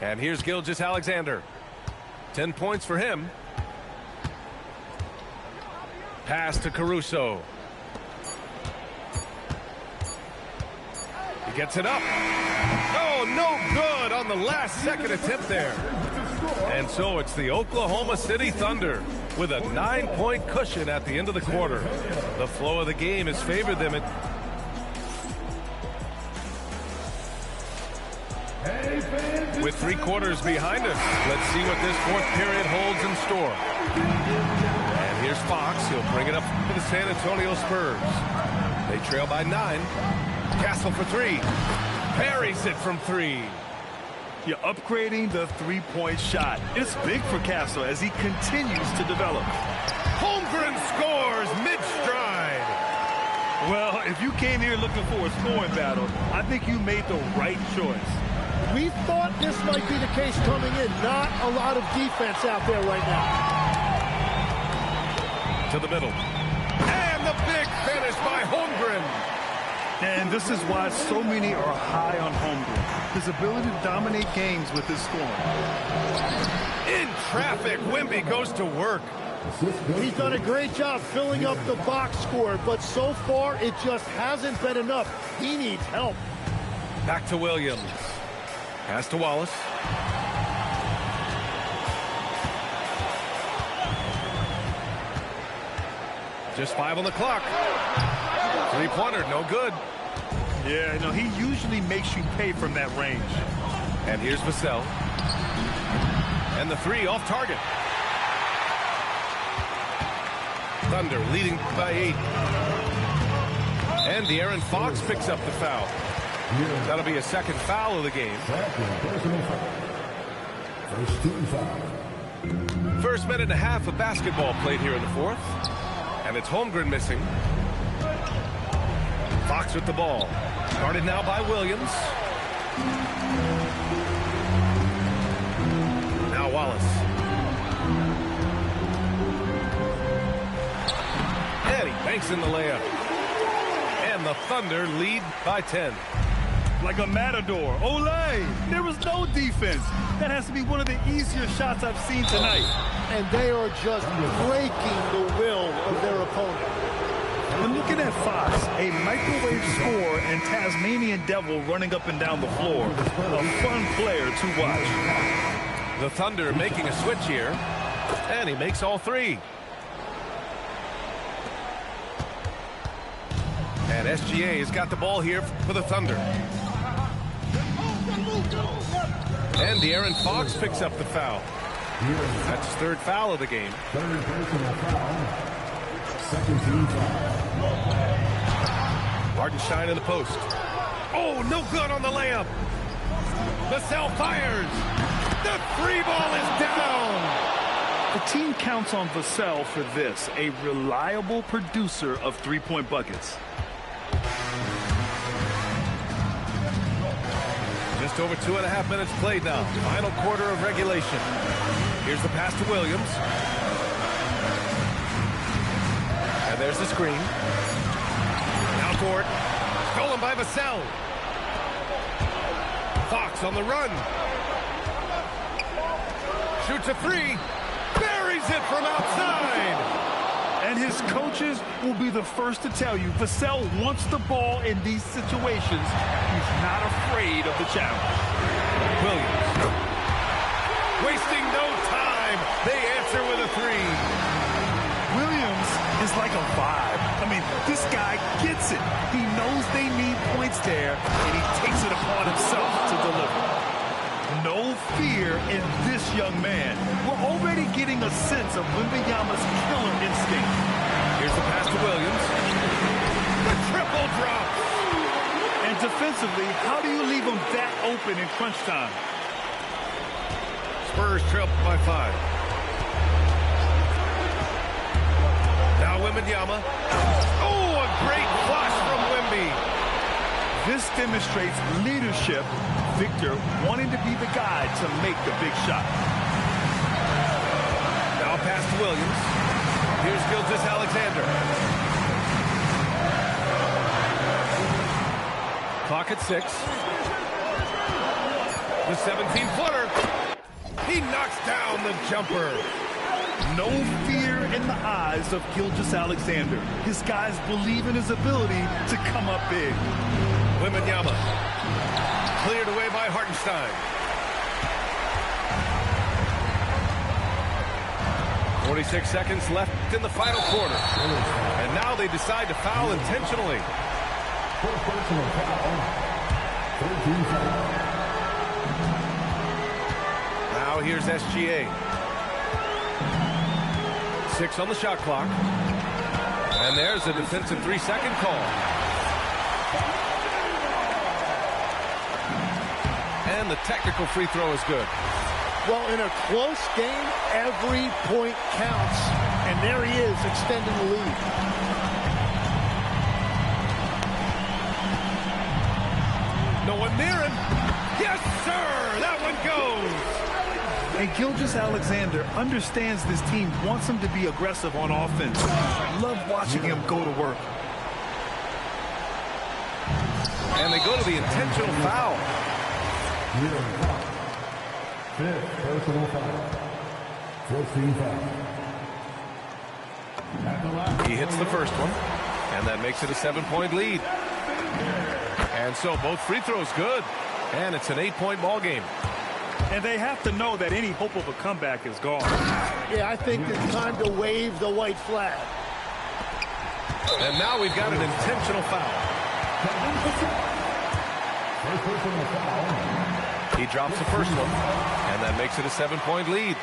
And here's Gilgeous-Alexander. 10 points for him. Pass to Caruso. He gets it up. Oh, no good on the last second attempt there. And so it's the Oklahoma City Thunder with a 9-point cushion at the end of the quarter. The flow of the game has favored them. With 3 quarters behind us, let's see what this fourth period holds in store. And here's Fox. He'll bring it up for the San Antonio Spurs. They trail by 9. Castle for 3. Parries it from 3. You're upgrading the three-point shot. It's big for Castle as he continues to develop. Holmgren scores mid-stride. Well, if you came here looking for a scoring battle, I think you made the right choice. We thought this might be the case coming in. Not a lot of defense out there right now. To the middle. And the big finish by Holmgren. And this is why so many are high on Holmgren. His ability to dominate games with his scoring. In traffic, Wemby goes to work. He's done a great job filling up the box score, but so far it just hasn't been enough. He needs help. Back to Williams. Pass to Wallace. Just 5 on the clock. Three-pointer, no good. Yeah, no, he usually makes you pay from that range. And here's Vassell. And the three off target. Thunder leading by 8. And De'Aaron Fox picks up the foul. That'll be a second foul of the game. First minute and a half of basketball played here in the fourth. And it's Holmgren missing. Fox with the ball. Guarded now by Williams. Now Wallace. And he banks in the layup. And the Thunder lead by 10. Like a matador. Olay! There was no defense. That has to be one of the easier shots I've seen tonight. And they are just breaking the will of their opponent. When looking at Fox, a microwave score and Tasmanian Devil running up and down the floor. A fun player to watch. The Thunder making a switch here. And he makes all three. And SGA has got the ball here for the Thunder. And De'Aaron Fox picks up the foul. That's his third foul of the game. Third personal foul. Second team foul. Hartenstein in the post. Oh, no good on the layup. Vassell fires. The free ball is down. The team counts on Vassell for this, a reliable producer of three-point buckets. Just over 2.5 minutes played now. Final quarter of regulation. Here's the pass to Williams. And there's the screen. Now Gort. Stolen by Vassell. Fox on the run. Shoots a three. Buries it from outside. And his coaches will be the first to tell you Vassell wants the ball in these situations. He's not afraid of the challenge. Williams. Wasting no time. They answer with a three. Williams is like a vibe. I mean, this guy gets it. He knows they need points there, and he takes it upon himself to deliver. No fear in this young man. We're already getting a sense of Wembanyama's killer instinct. Here's the pass to Williams. The triple drop. And defensively, how do you leave him that open in crunch time? Spurs trail by 5. Now Wembanyama. Oh, a great flash from Wemby. This demonstrates leadership. Victor wanting to be the guy to make the big shot. Now pass to Williams. Here's Gilgeous-Alexander. Clock at 6. The 17-footer. He knocks down the jumper. No fear in the eyes of Gilgeous-Alexander. His guys believe in his ability to come up big. Wembanyama. Cleared away by Hartenstein. 46 seconds left in the final quarter. And now they decide to foul intentionally. First personal foul. 13 foul. Now here's SGA. 6 on the shot clock. And there's a defensive 3-second call. And the technical free throw is good. Well, in a close game, every point counts. And there he is, extending the lead. No one near him. Yes, sir! That one goes! And Gilgeous-Alexander understands this team wants him to be aggressive on offense. Love watching him go to work. And they go to the intentional foul. Fifth personal foul. 14 foul. He hits the first one, and that makes it a 7-point lead. And so both free throws good, and it's an 8-point ball game. And they have to know that any hope of a comeback is gone. Yeah, I think it's time to wave the white flag. And now we've got an intentional foul. He drops the first one, and that makes it a 7-point lead.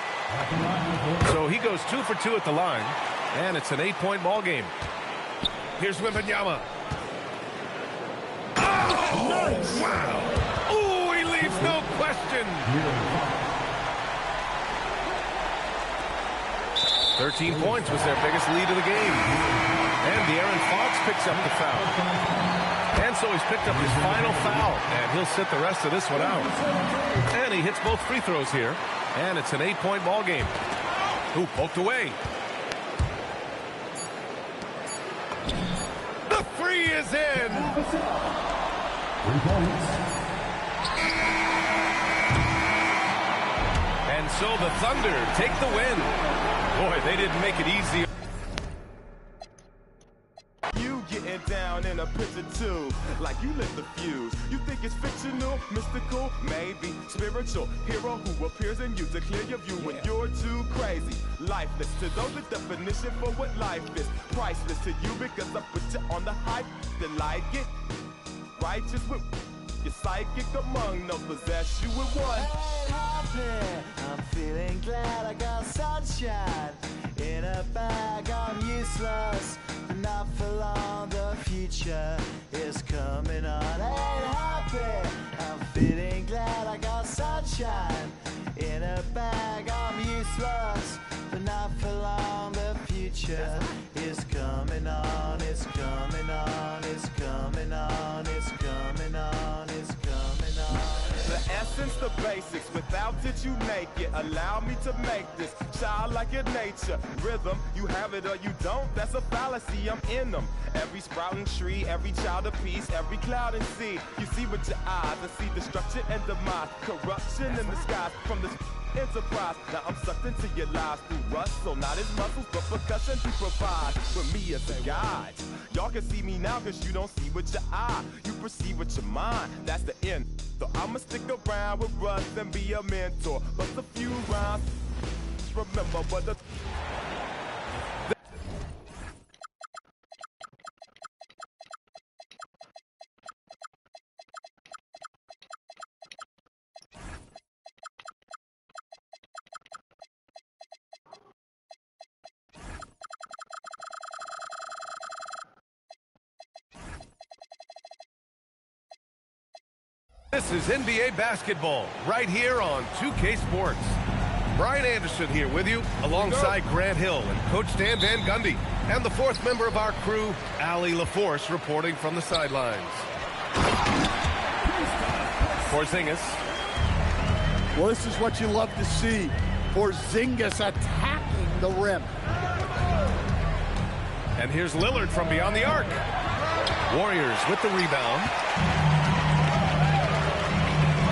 So he goes 2 for 2 at the line, and it's an 8-point ball game. Here's Wembanyama. Oh, nice. Wow. Oh, he leaves no question. 13 points was their biggest lead of the game. And De'Aaron Fox picks up the foul. And so he's picked up his final foul, and he'll sit the rest of this one out. And he hits both free throws here, and it's an 8-point ball game. Who poked away? The three is in. 3 points. And so the Thunder take the win. Boy, they didn't make it easy. You getting down in a picture too, like you lit the fuse. You think it's fictional, mystical, maybe spiritual hero who appears in you to clear your view when you're too crazy. Lifeless to those, the definition for what life is. Priceless to you because I put you on the hype. Then like it, righteous with your psychic among no possess you with one. I'm feeling glad I got sunshine in a bag. I'm useless, but not for long. The future is coming on. Ain't happy. I'm feeling glad I got sunshine in a bag. I'm useless, but not for long. The future is coming on. It's coming on. It's coming on. It's coming on. It's coming on. The essence, the basics, without it you make it. Allow me to make this childlike in nature. Rhythm, you have it or you don't, that's a fallacy, I'm in them. Every sprouting tree, every child of peace, every cloud and sea. You see with your eyes and see destruction and demise. Corruption in the skies from this enterprise. Now I'm sucked into your lives through rust, so not his muscles, but percussion to provide for me as a guide. Y'all can see me now cause you don't see with your eye. You perceive with your mind, that's the end. So I'ma stick around with Russ and be a mentor. Bust a few rhymes, remember what the... This is NBA basketball right here on 2K Sports. Brian Anderson here with you alongside Grant Hill and Coach Dan Van Gundy and the fourth member of our crew, Allie LaForce, reporting from the sidelines. Porzingis. Well, this is what you love to see. Porzingis attacking the rim. And here's Lillard from beyond the arc. Warriors with the rebound.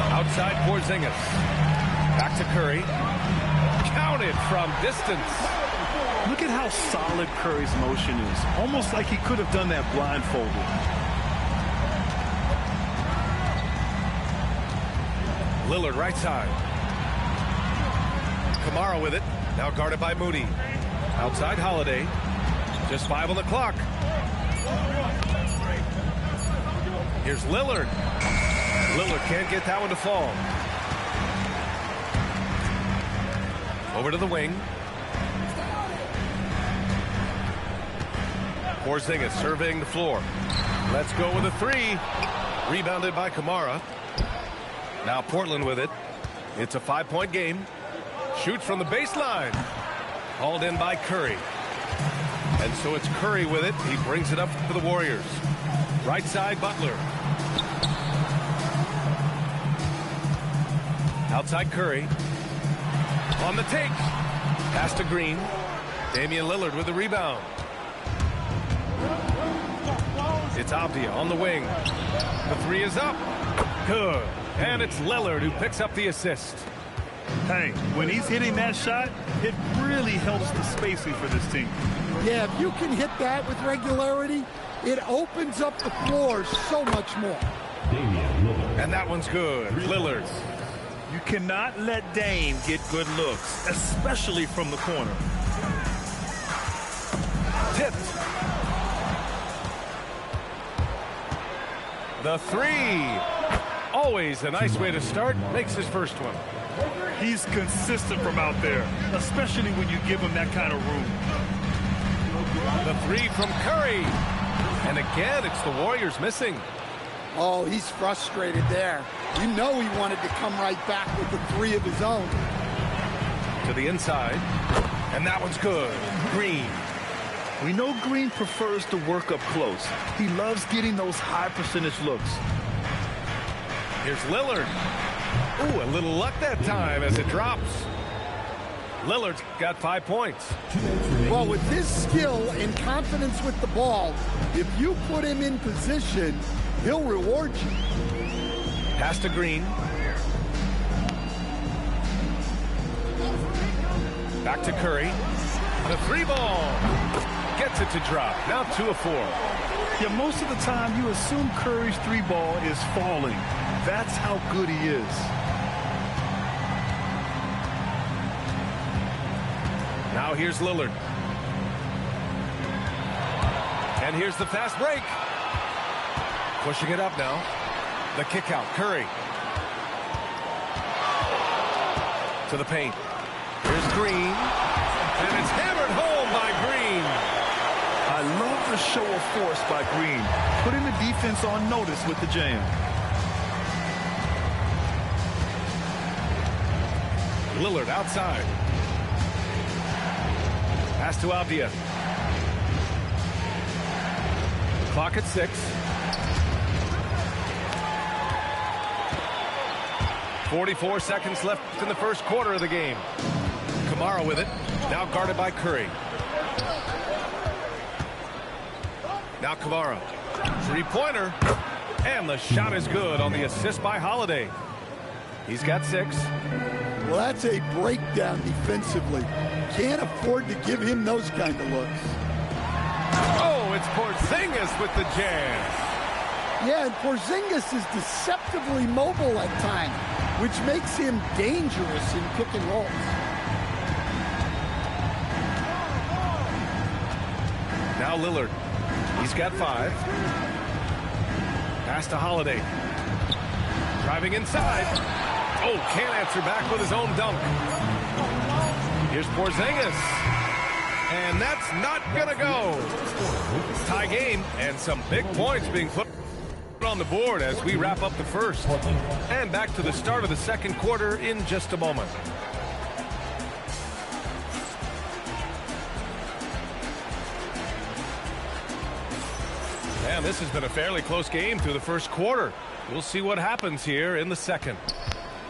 Outside Porzingis. Back to Curry. Counted from distance. Look at how solid Curry's motion is. Almost like he could have done that blindfolded. Lillard right side. Kamara with it. Now guarded by Moody. Outside Holiday. Just 5 on the clock. Here's Lillard. Lillard can't get that one to fall. Over to the wing. Porzingis surveying the floor. Let's go with a three. Rebounded by Kamara. Now Portland with it. It's a 5-point game. Shoots from the baseline. Hauled in by Curry. And so it's Curry with it. He brings it up for the Warriors. Right side, Butler. Outside Curry. On the take. Pass to Green. Damian Lillard with the rebound. It's Avdia on the wing. The three is up. Good. And it's Lillard who picks up the assist. Hey, when he's hitting that shot, it really helps the spacing for this team. Yeah, if you can hit that with regularity, it opens up the floor so much more. And that one's good. Lillard. You cannot let Dame get good looks, especially from the corner. Tipped. The three. Always a nice way to start. Makes his first one. He's consistent from out there, especially when you give him that kind of room. The three from Curry. And again, it's the Warriors missing. Oh, he's frustrated there. You know he wanted to come right back with the three of his own. To the inside. And that one's good. Green. We know Green prefers to work up close. He loves getting those high percentage looks. Here's Lillard. Ooh, a little luck that time as it drops. Lillard's got 5 points. Well, with his skill and confidence with the ball, if you put him in position, he'll reward you. Pass to Green. Back to Curry. The three ball. Gets it to drop. Now 2 of 4. Yeah, most of the time you assume Curry's three ball is falling. That's how good he is. Now here's Lillard. And here's the fast break. Pushing it up now. The kick out. Curry. To the paint. Here's Green. And it's hammered home by Green. I love the show of force by Green, putting the defense on notice with the jam. Lillard outside. Pass to Avdia. Clock at 6. 44 seconds left in the first quarter of the game. Kamara with it. Now guarded by Curry. Now Kamara. Three-pointer. And the shot is good on the assist by Holiday. He's got 6. Well, that's a breakdown defensively. Can't afford to give him those kind of looks. Oh, it's Porzingis with the jam. Yeah, and Porzingis is deceptively mobile at times, which makes him dangerous in pick and rolls. Now Lillard. He's got 5. Pass to Holiday. Driving inside. Oh, can't answer back with his own dunk. Here's Porzingis. And that's not going to go. Tie game and some big points being put on the board as we wrap up the first. And back to the start of the second quarter in just a moment. And this has been a fairly close game through the first quarter. We'll see what happens here in the second.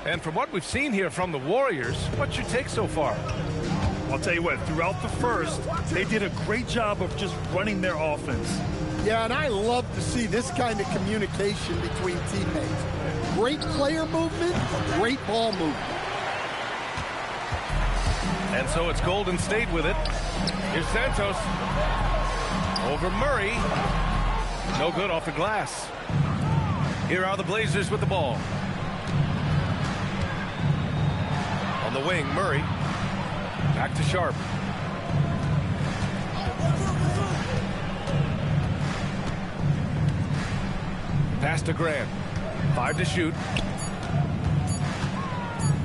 And from what we've seen here from the Warriors, what's your take so far? I'll tell you what, throughout the first, they did a great job of just running their offense. Yeah, and I love to see this kind of communication between teammates. Great player movement, great ball movement. And so it's Golden State with it. Here's Santos. Over Murray. No good off the glass. Here are the Blazers with the ball. On the wing, Murray. Back to Sharp. Pass to Grant. 5 to shoot.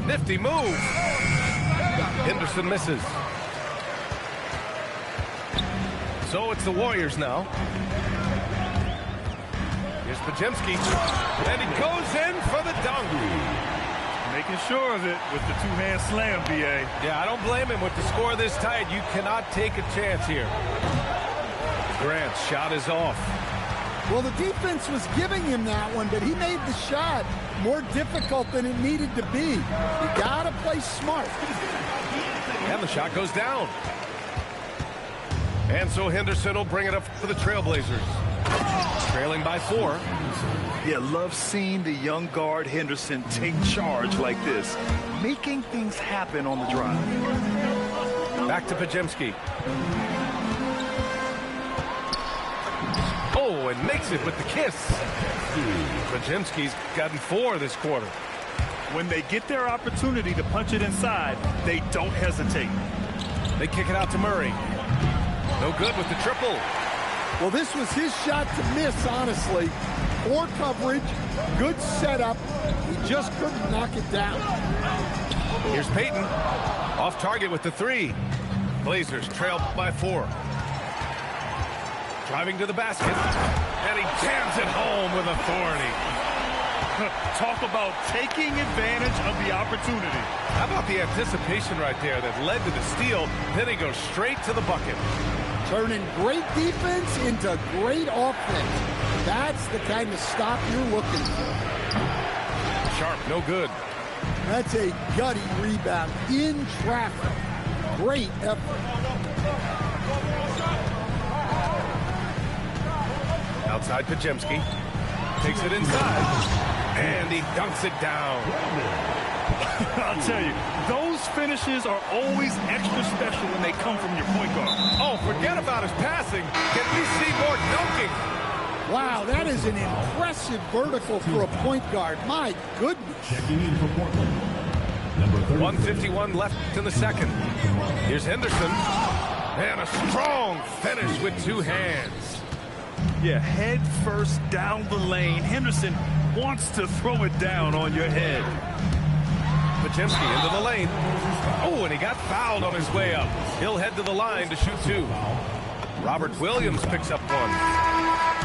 Nifty move. Henderson misses. So it's the Warriors now. Here's Podziemski. And he goes in for the dunk. Making sure of it with the two-hand slam, B.A. Yeah, I don't blame him with the score this tight. You cannot take a chance here. Grant's shot is off. Well, the defense was giving him that one, but he made the shot more difficult than it needed to be. You gotta play smart. And the shot goes down. And so Henderson will bring it up for the Trailblazers. Trailing by 4. Yeah, love seeing the young guard Henderson take charge like this, making things happen on the drive. Back to Podziemski. Oh, and makes it with the kiss. Podziemski's gotten 4 this quarter. When they get their opportunity to punch it inside, they don't hesitate. They kick it out to Murray. No good with the triple. Well, this was his shot to miss, honestly. Poor coverage, good setup. He just couldn't knock it down. Here's Payton. Off target with the 3. Blazers trail by 4. Driving to the basket. And he jams it home with authority. Talk about taking advantage of the opportunity. How about the anticipation right there that led to the steal? Then he goes straight to the bucket. Turning great defense into great offense. That's the kind of stop you're looking for. Sharp, no good. That's a gutty rebound in traffic. Great effort. Outside Podziemski. Takes it inside. And he dunks it down. I'll tell you, those finishes are always extra special when they come from your point guard. Oh, forget about his passing. Can we see more dunking? Wow, that is an impressive vertical for a point guard. My goodness. Checking in for Portland, number 30. 1:51 left in the second. Here's Henderson. And a strong finish with 2 hands. Yeah, head first down the lane. Henderson wants to throw it down on your head. Podziemski into the lane. Oh, and he got fouled on his way up. He'll head to the line to shoot 2. Robert Williams picks up 1.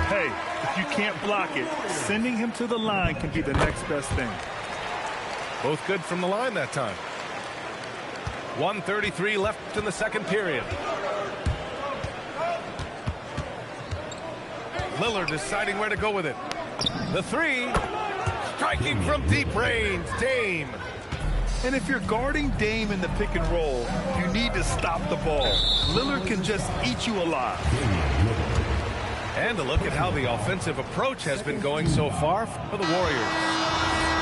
Hey, if you can't block it, sending him to the line can be the next best thing. Both good from the line that time. 1:33 left in the second period. Lillard deciding where to go with it. The 3, striking from deep range, Dame. And if you're guarding Dame in the pick and roll, you need to stop the ball. Lillard can just eat you alive. And a look at how the offensive approach has been going so far for the Warriors.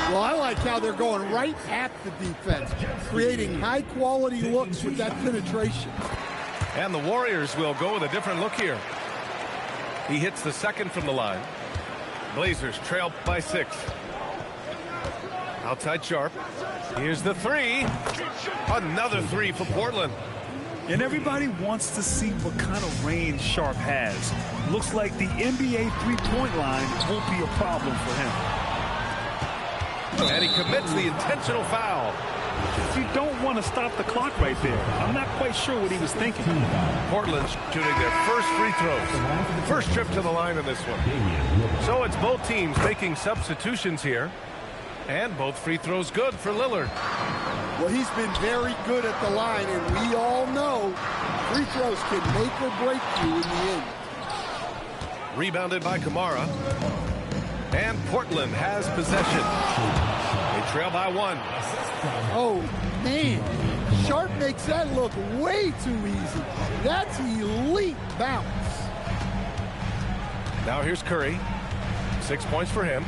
Well, I like how they're going right at the defense, creating high-quality looks with that penetration. And the Warriors will go with a different look here. He hits the second from the line. Blazers trail by 6. Outside Sharp. Here's the 3. Another 3 for Portland. And everybody wants to see what kind of range Sharp has. Looks like the NBA three-point line won't be a problem for him. And he commits the intentional foul. You don't want to stop the clock right there. I'm not quite sure what he was thinking. Portland shooting their first free throws. First trip to the line in this one. So it's both teams making substitutions here. And both free throws good for Lillard. Well, he's been very good at the line, and we all know free throws can make or break you in the end. Rebounded by Kamara. And Portland has possession. They trail by 1. Oh, man. Sharp makes that look way too easy. That's elite bounce. Now here's Curry. 6 points for him.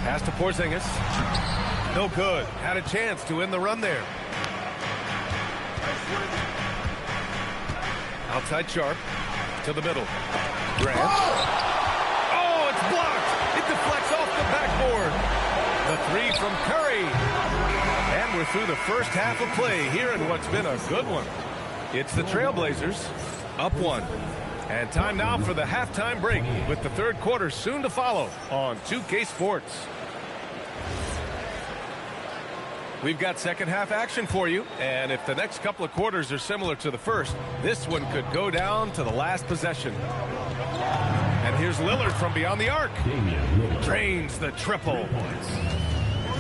Pass to Porzingis. No good. Had a chance to end the run there. Outside Sharp. To the middle. Grant. Oh, it's blocked. It deflects off the backboard. The 3 from Curry. And we're through the first half of play here in what's been a good one. It's the Trailblazers up 1. And time now for the halftime break with the third quarter soon to follow on 2K Sports. We've got second half action for you, and if the next couple of quarters are similar to the first, this one could go down to the last possession. And here's Lillard from beyond the arc. Drains the triple.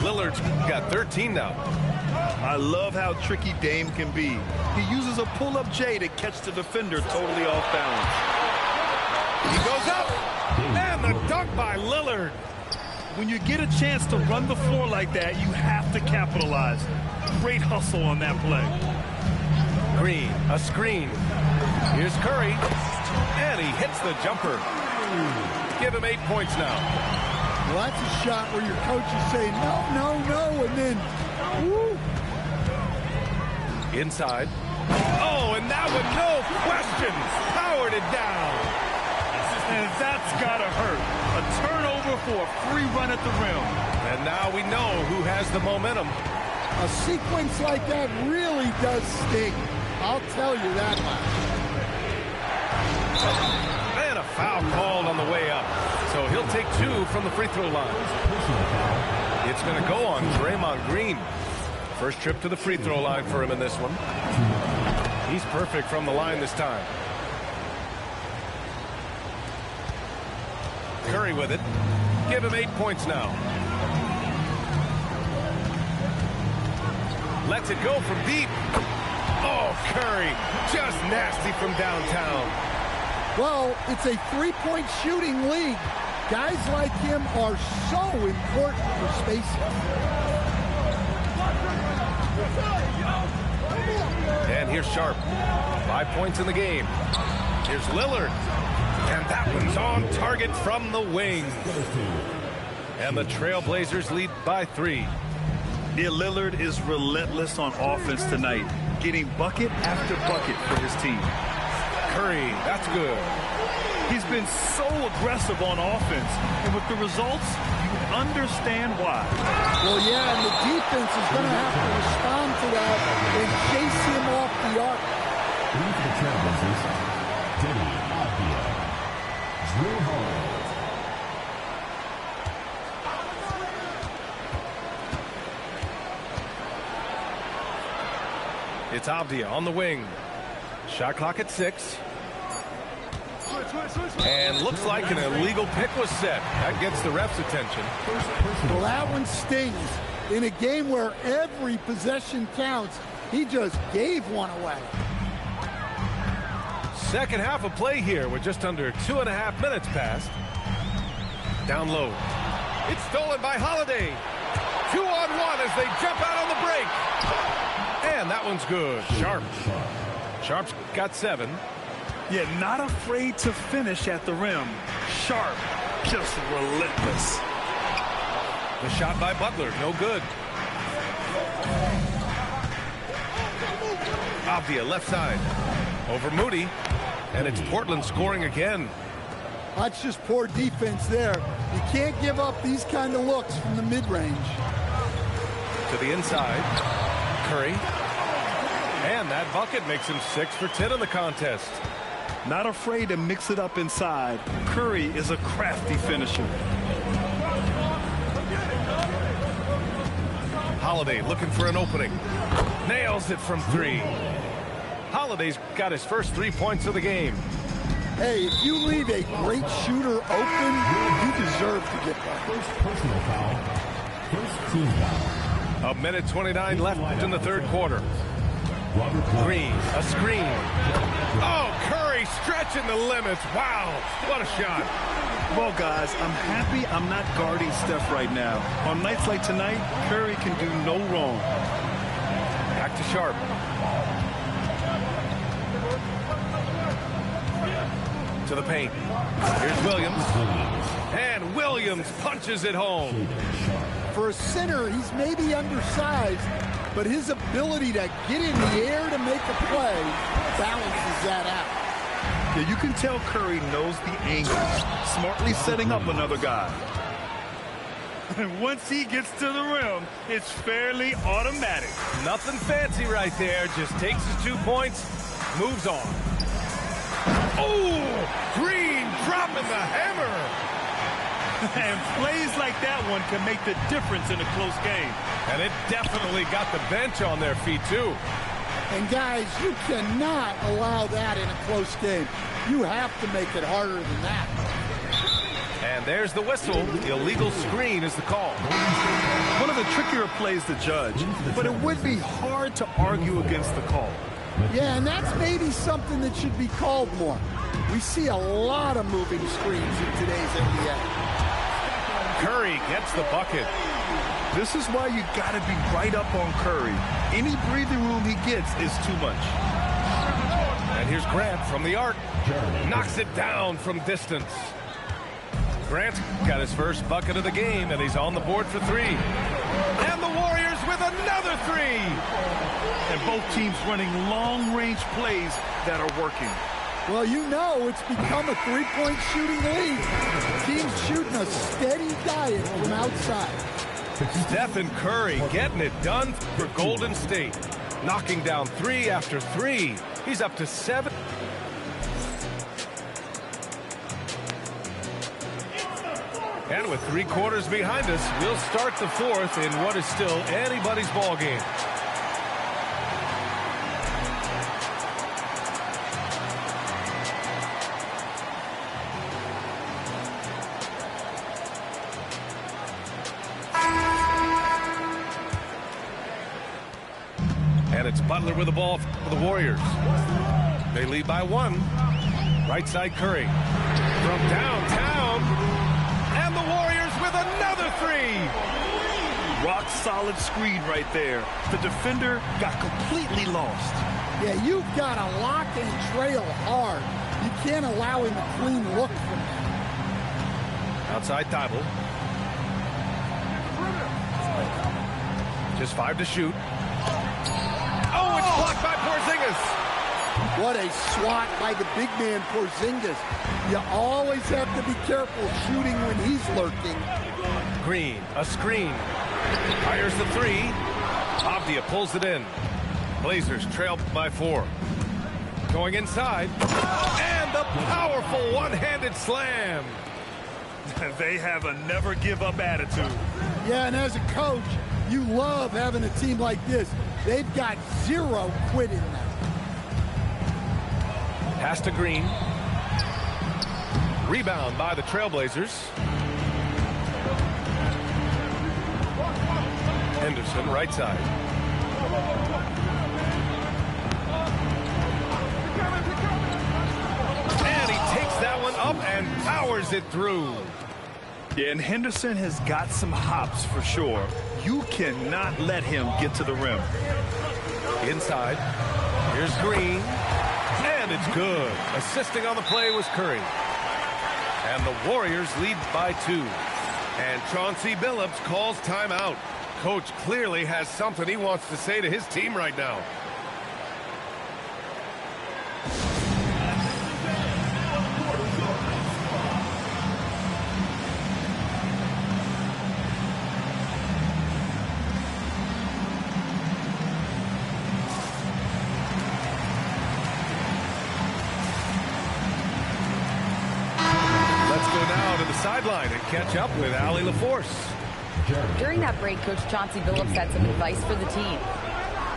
Lillard's got 13 now. I love how tricky Dame can be. He uses a pull-up J to catch the defender totally off balance. He goes up, and the dunk by Lillard. When you get a chance to run the floor like that, you have to capitalize. Great hustle on that play. Green, a screen. Here's Curry, and he hits the jumper. Give him 8 points now. Well, that's a shot where your coach is saying, no, no, no, and then, woo. Inside. Oh, and that one, no questions, powered it down. And that's got to hurt. A turnover for a free run at the rim. And now we know who has the momentum. A sequence like that really does sting. I'll tell you that much. And a foul called on the way up. So he'll take 2 from the free throw line. It's going to go on Draymond Green. First trip to the free throw line for him in this one. He's perfect from the line this time. Curry with it. Give him 8 points now. Lets it go from deep. Oh, Curry, just nasty from downtown. Well, it's a three-point shooting league. Guys like him are so important for spacing. And here's Sharp. 5 points in the game. Here's Lillard. And that one's on target from the wing. And the Trailblazers lead by 3. Yeah, Lillard is relentless on offense tonight, getting bucket after bucket for his team. Curry, that's good. He's been so aggressive on offense, and with the results, you understand why. Well, yeah, and the defense is going to have to respond to that and chase him off the arc. Leave the Trailblazers, Deni Avdija, Jrue Holiday. It's Avdija on the wing. Shot clock at 6. And looks like an illegal pick was set. That gets the ref's attention. Well, that one stings. In a game where every possession counts, he just gave one away. Second half of play here with just under 2.5 minutes passed. Down low. It's stolen by Holiday. 2-on-1 as they jump out on the break. And that one's good. Sharp. Sharp's got 7. Yeah, not afraid to finish at the rim. Sharp, just relentless. The shot by Butler, no good. Avdija left side. Over Moody. And it's Portland scoring again. That's just poor defense there. You can't give up these kind of looks from the mid-range. To the inside. Curry. And that bucket makes him 6 for 10 in the contest. Not afraid to mix it up inside. Curry is a crafty finisher. Holiday looking for an opening. Nails it from 3. Holiday's got his first 3 points of the game. Hey, if you leave a great shooter open, you deserve to get that. First personal foul. First team foul. 1:29 left in the third quarter. Green, a screen. Oh, Curry stretching the limits. Wow, what a shot. Well, guys, I'm happy I'm not guarding Steph right now. On nights like tonight, Curry can do no wrong. Back to Sharp. To the paint. Here's Williams. And Williams punches it home. For a center, he's maybe undersized, but his ability to get in the air to make a play balances that out. Yeah, you can tell Curry knows the angles, smartly setting up another guy. And once he gets to the rim, it's fairly automatic. Nothing fancy right there. Just takes his 2 points, moves on. Oh, Green dropping the hammer. And plays like that one can make the difference in a close game. And it definitely got the bench on their feet, too. And, guys, you cannot allow that in a close game. You have to make it harder than that. And there's the whistle. The illegal screen is the call. One of the trickier plays to judge, but it would be hard to argue against the call. Yeah, and that's maybe something that should be called more. We see a lot of moving screens in today's NBA. Curry gets the bucket. This is why you got to be right up on Curry. Any breathing room he gets is too much. And here's Grant from the arc. Knocks it down from distance. Grant's got his first bucket of the game, and he's on the board for 3. And the Warriors with another 3. And both teams running long-range plays that are working. Well, you know it's become a three-point shooting league. Teams shooting a steady diet from outside. Steph and Curry getting it done for Golden State. knocking down 3 after 3. He's up to 7. And with 3 quarters behind us, we'll start the 4th in what is still anybody's ball game. And it's Butler with the ball for the Warriors. They lead by 1. Right side Curry. From downtown. And the Warriors with another 3. Rock solid screen right there. The defender got completely lost. Yeah, you've got to lock and trail hard. You can't allow him a clean look from that. Outside Thibault. Just 5 to shoot. Oh, it's blocked by Porzingis. What a swat by the big man Porzingis. You always have to be careful shooting when he's lurking. Green, a screen. Fires the 3. Avdia pulls it in. Blazers trail by 4. Going inside. And the powerful one-handed slam. They have a never-give-up attitude. Yeah, and as a coach, you love having a team like this. They've got 0 quit in them. Pass to Green. Rebound by the Trailblazers. Henderson, right side. And he takes that one up and powers it through. Yeah, and Henderson has got some hops for sure. You cannot let him get to the rim. Inside. Here's Green. And it's good. Assisting on the play was Curry. And the Warriors lead by 2. And Chauncey Billups calls timeout. Coach clearly has something he wants to say to his team right now. Sideline and catch up with Allie LaForce. During that break, Coach Chauncey Billups had some advice for the team.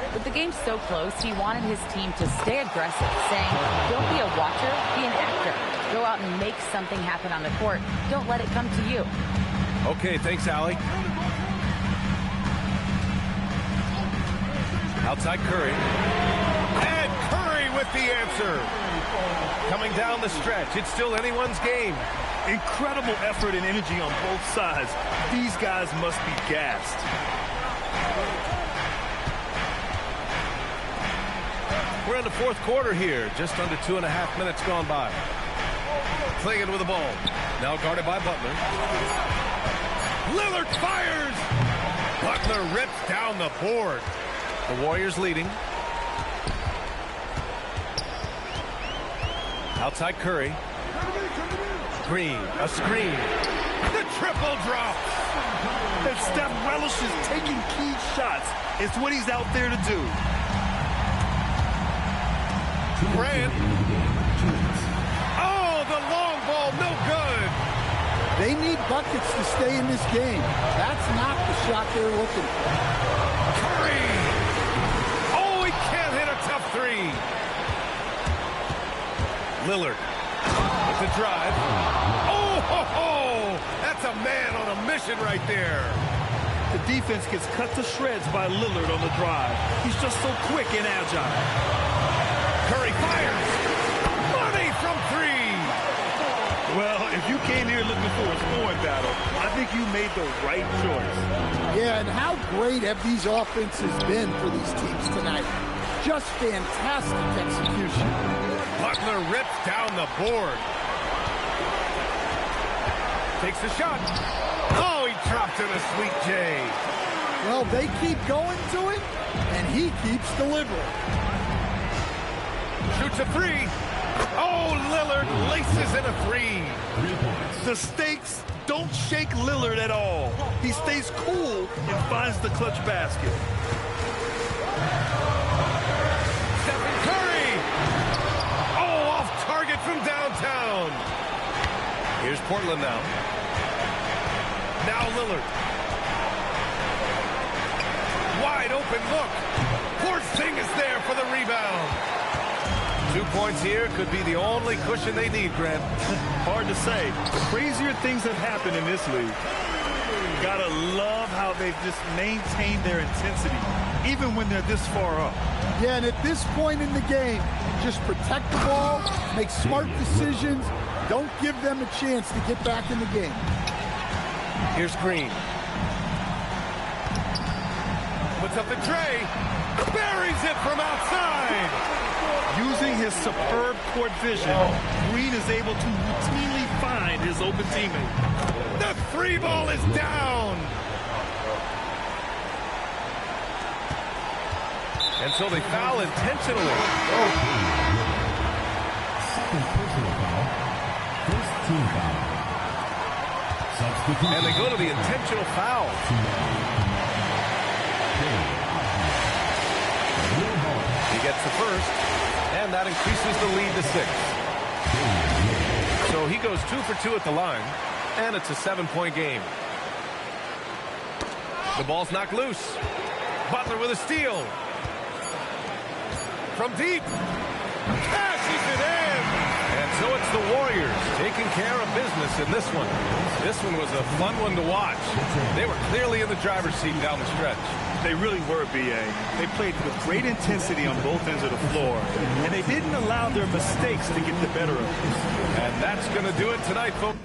With the game so close, he wanted his team to stay aggressive, saying, don't be a watcher, be an actor. Go out and make something happen on the court. Don't let it come to you. Okay, thanks, Allie. Outside Curry. And Curry with the answer. Coming down the stretch, it's still anyone's game. Incredible effort and energy on both sides. These guys must be gassed. We're in the 4th quarter here. Just under 2.5 minutes gone by. Clingan with the ball. Now guarded by Butler. Lillard fires! Butler rips down the board. The Warriors leading. Outside Curry. Green, a screen. The triple drop. And Steph relishes taking key shots. It's what he's out there to do. Grant. Oh, the long ball, no good. They need buckets to stay in this game. That's not the shot they're looking for. Curry. Oh, he can't hit a tough 3. Lillard. The drive. Oh, ho, ho! That's a man on a mission right there. The defense gets cut to shreds by Lillard on the drive. He's just so quick and agile. Curry fires. Money from 3. Well, if you came here looking for a scoring battle, I think you made the right choice. Yeah, and how great have these offenses been for these teams tonight? Just fantastic execution. Butler rips down the board. Takes the shot. Oh, he dropped in a sweet J. Well, they keep going to him, and he keeps delivering. Shoots a 3. Oh, Lillard laces in a 3. The stakes don't shake Lillard at all. He stays cool and finds the clutch basket. Portland now. Now Lillard. Wide open look. Porzingis there for the rebound. 2 points here could be the only cushion they need, Grant. Hard to say. Crazier things have happened in this league. Gotta love how they've just maintained their intensity, even when they're this far up. Yeah, and at this point in the game, just protect the ball, make smart decisions, don't give them a chance to get back in the game. Here's Green. Puts up the tray. Buries it from outside. Using his superb court vision, Green is able to routinely find his open teammate. The free ball is down. And so they foul intentionally. Second personal foul. First team foul. Substitute. And they go to the intentional foul. He gets the first, and that increases the lead to 6. So he goes 2 for 2 at the line, and it's a 7-point game. The ball's knocked loose. Butler with a steal. From deep. Cashes it in. And so it's the Warriors taking care of business in this one. This one was a fun one to watch. They were clearly in the driver's seat down the stretch. They really were, B.A. They played with great intensity on both ends of the floor, and they didn't allow their mistakes to get the better of them. And that's going to do it tonight, folks.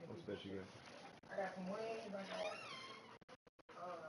What's that you got? I got some wings.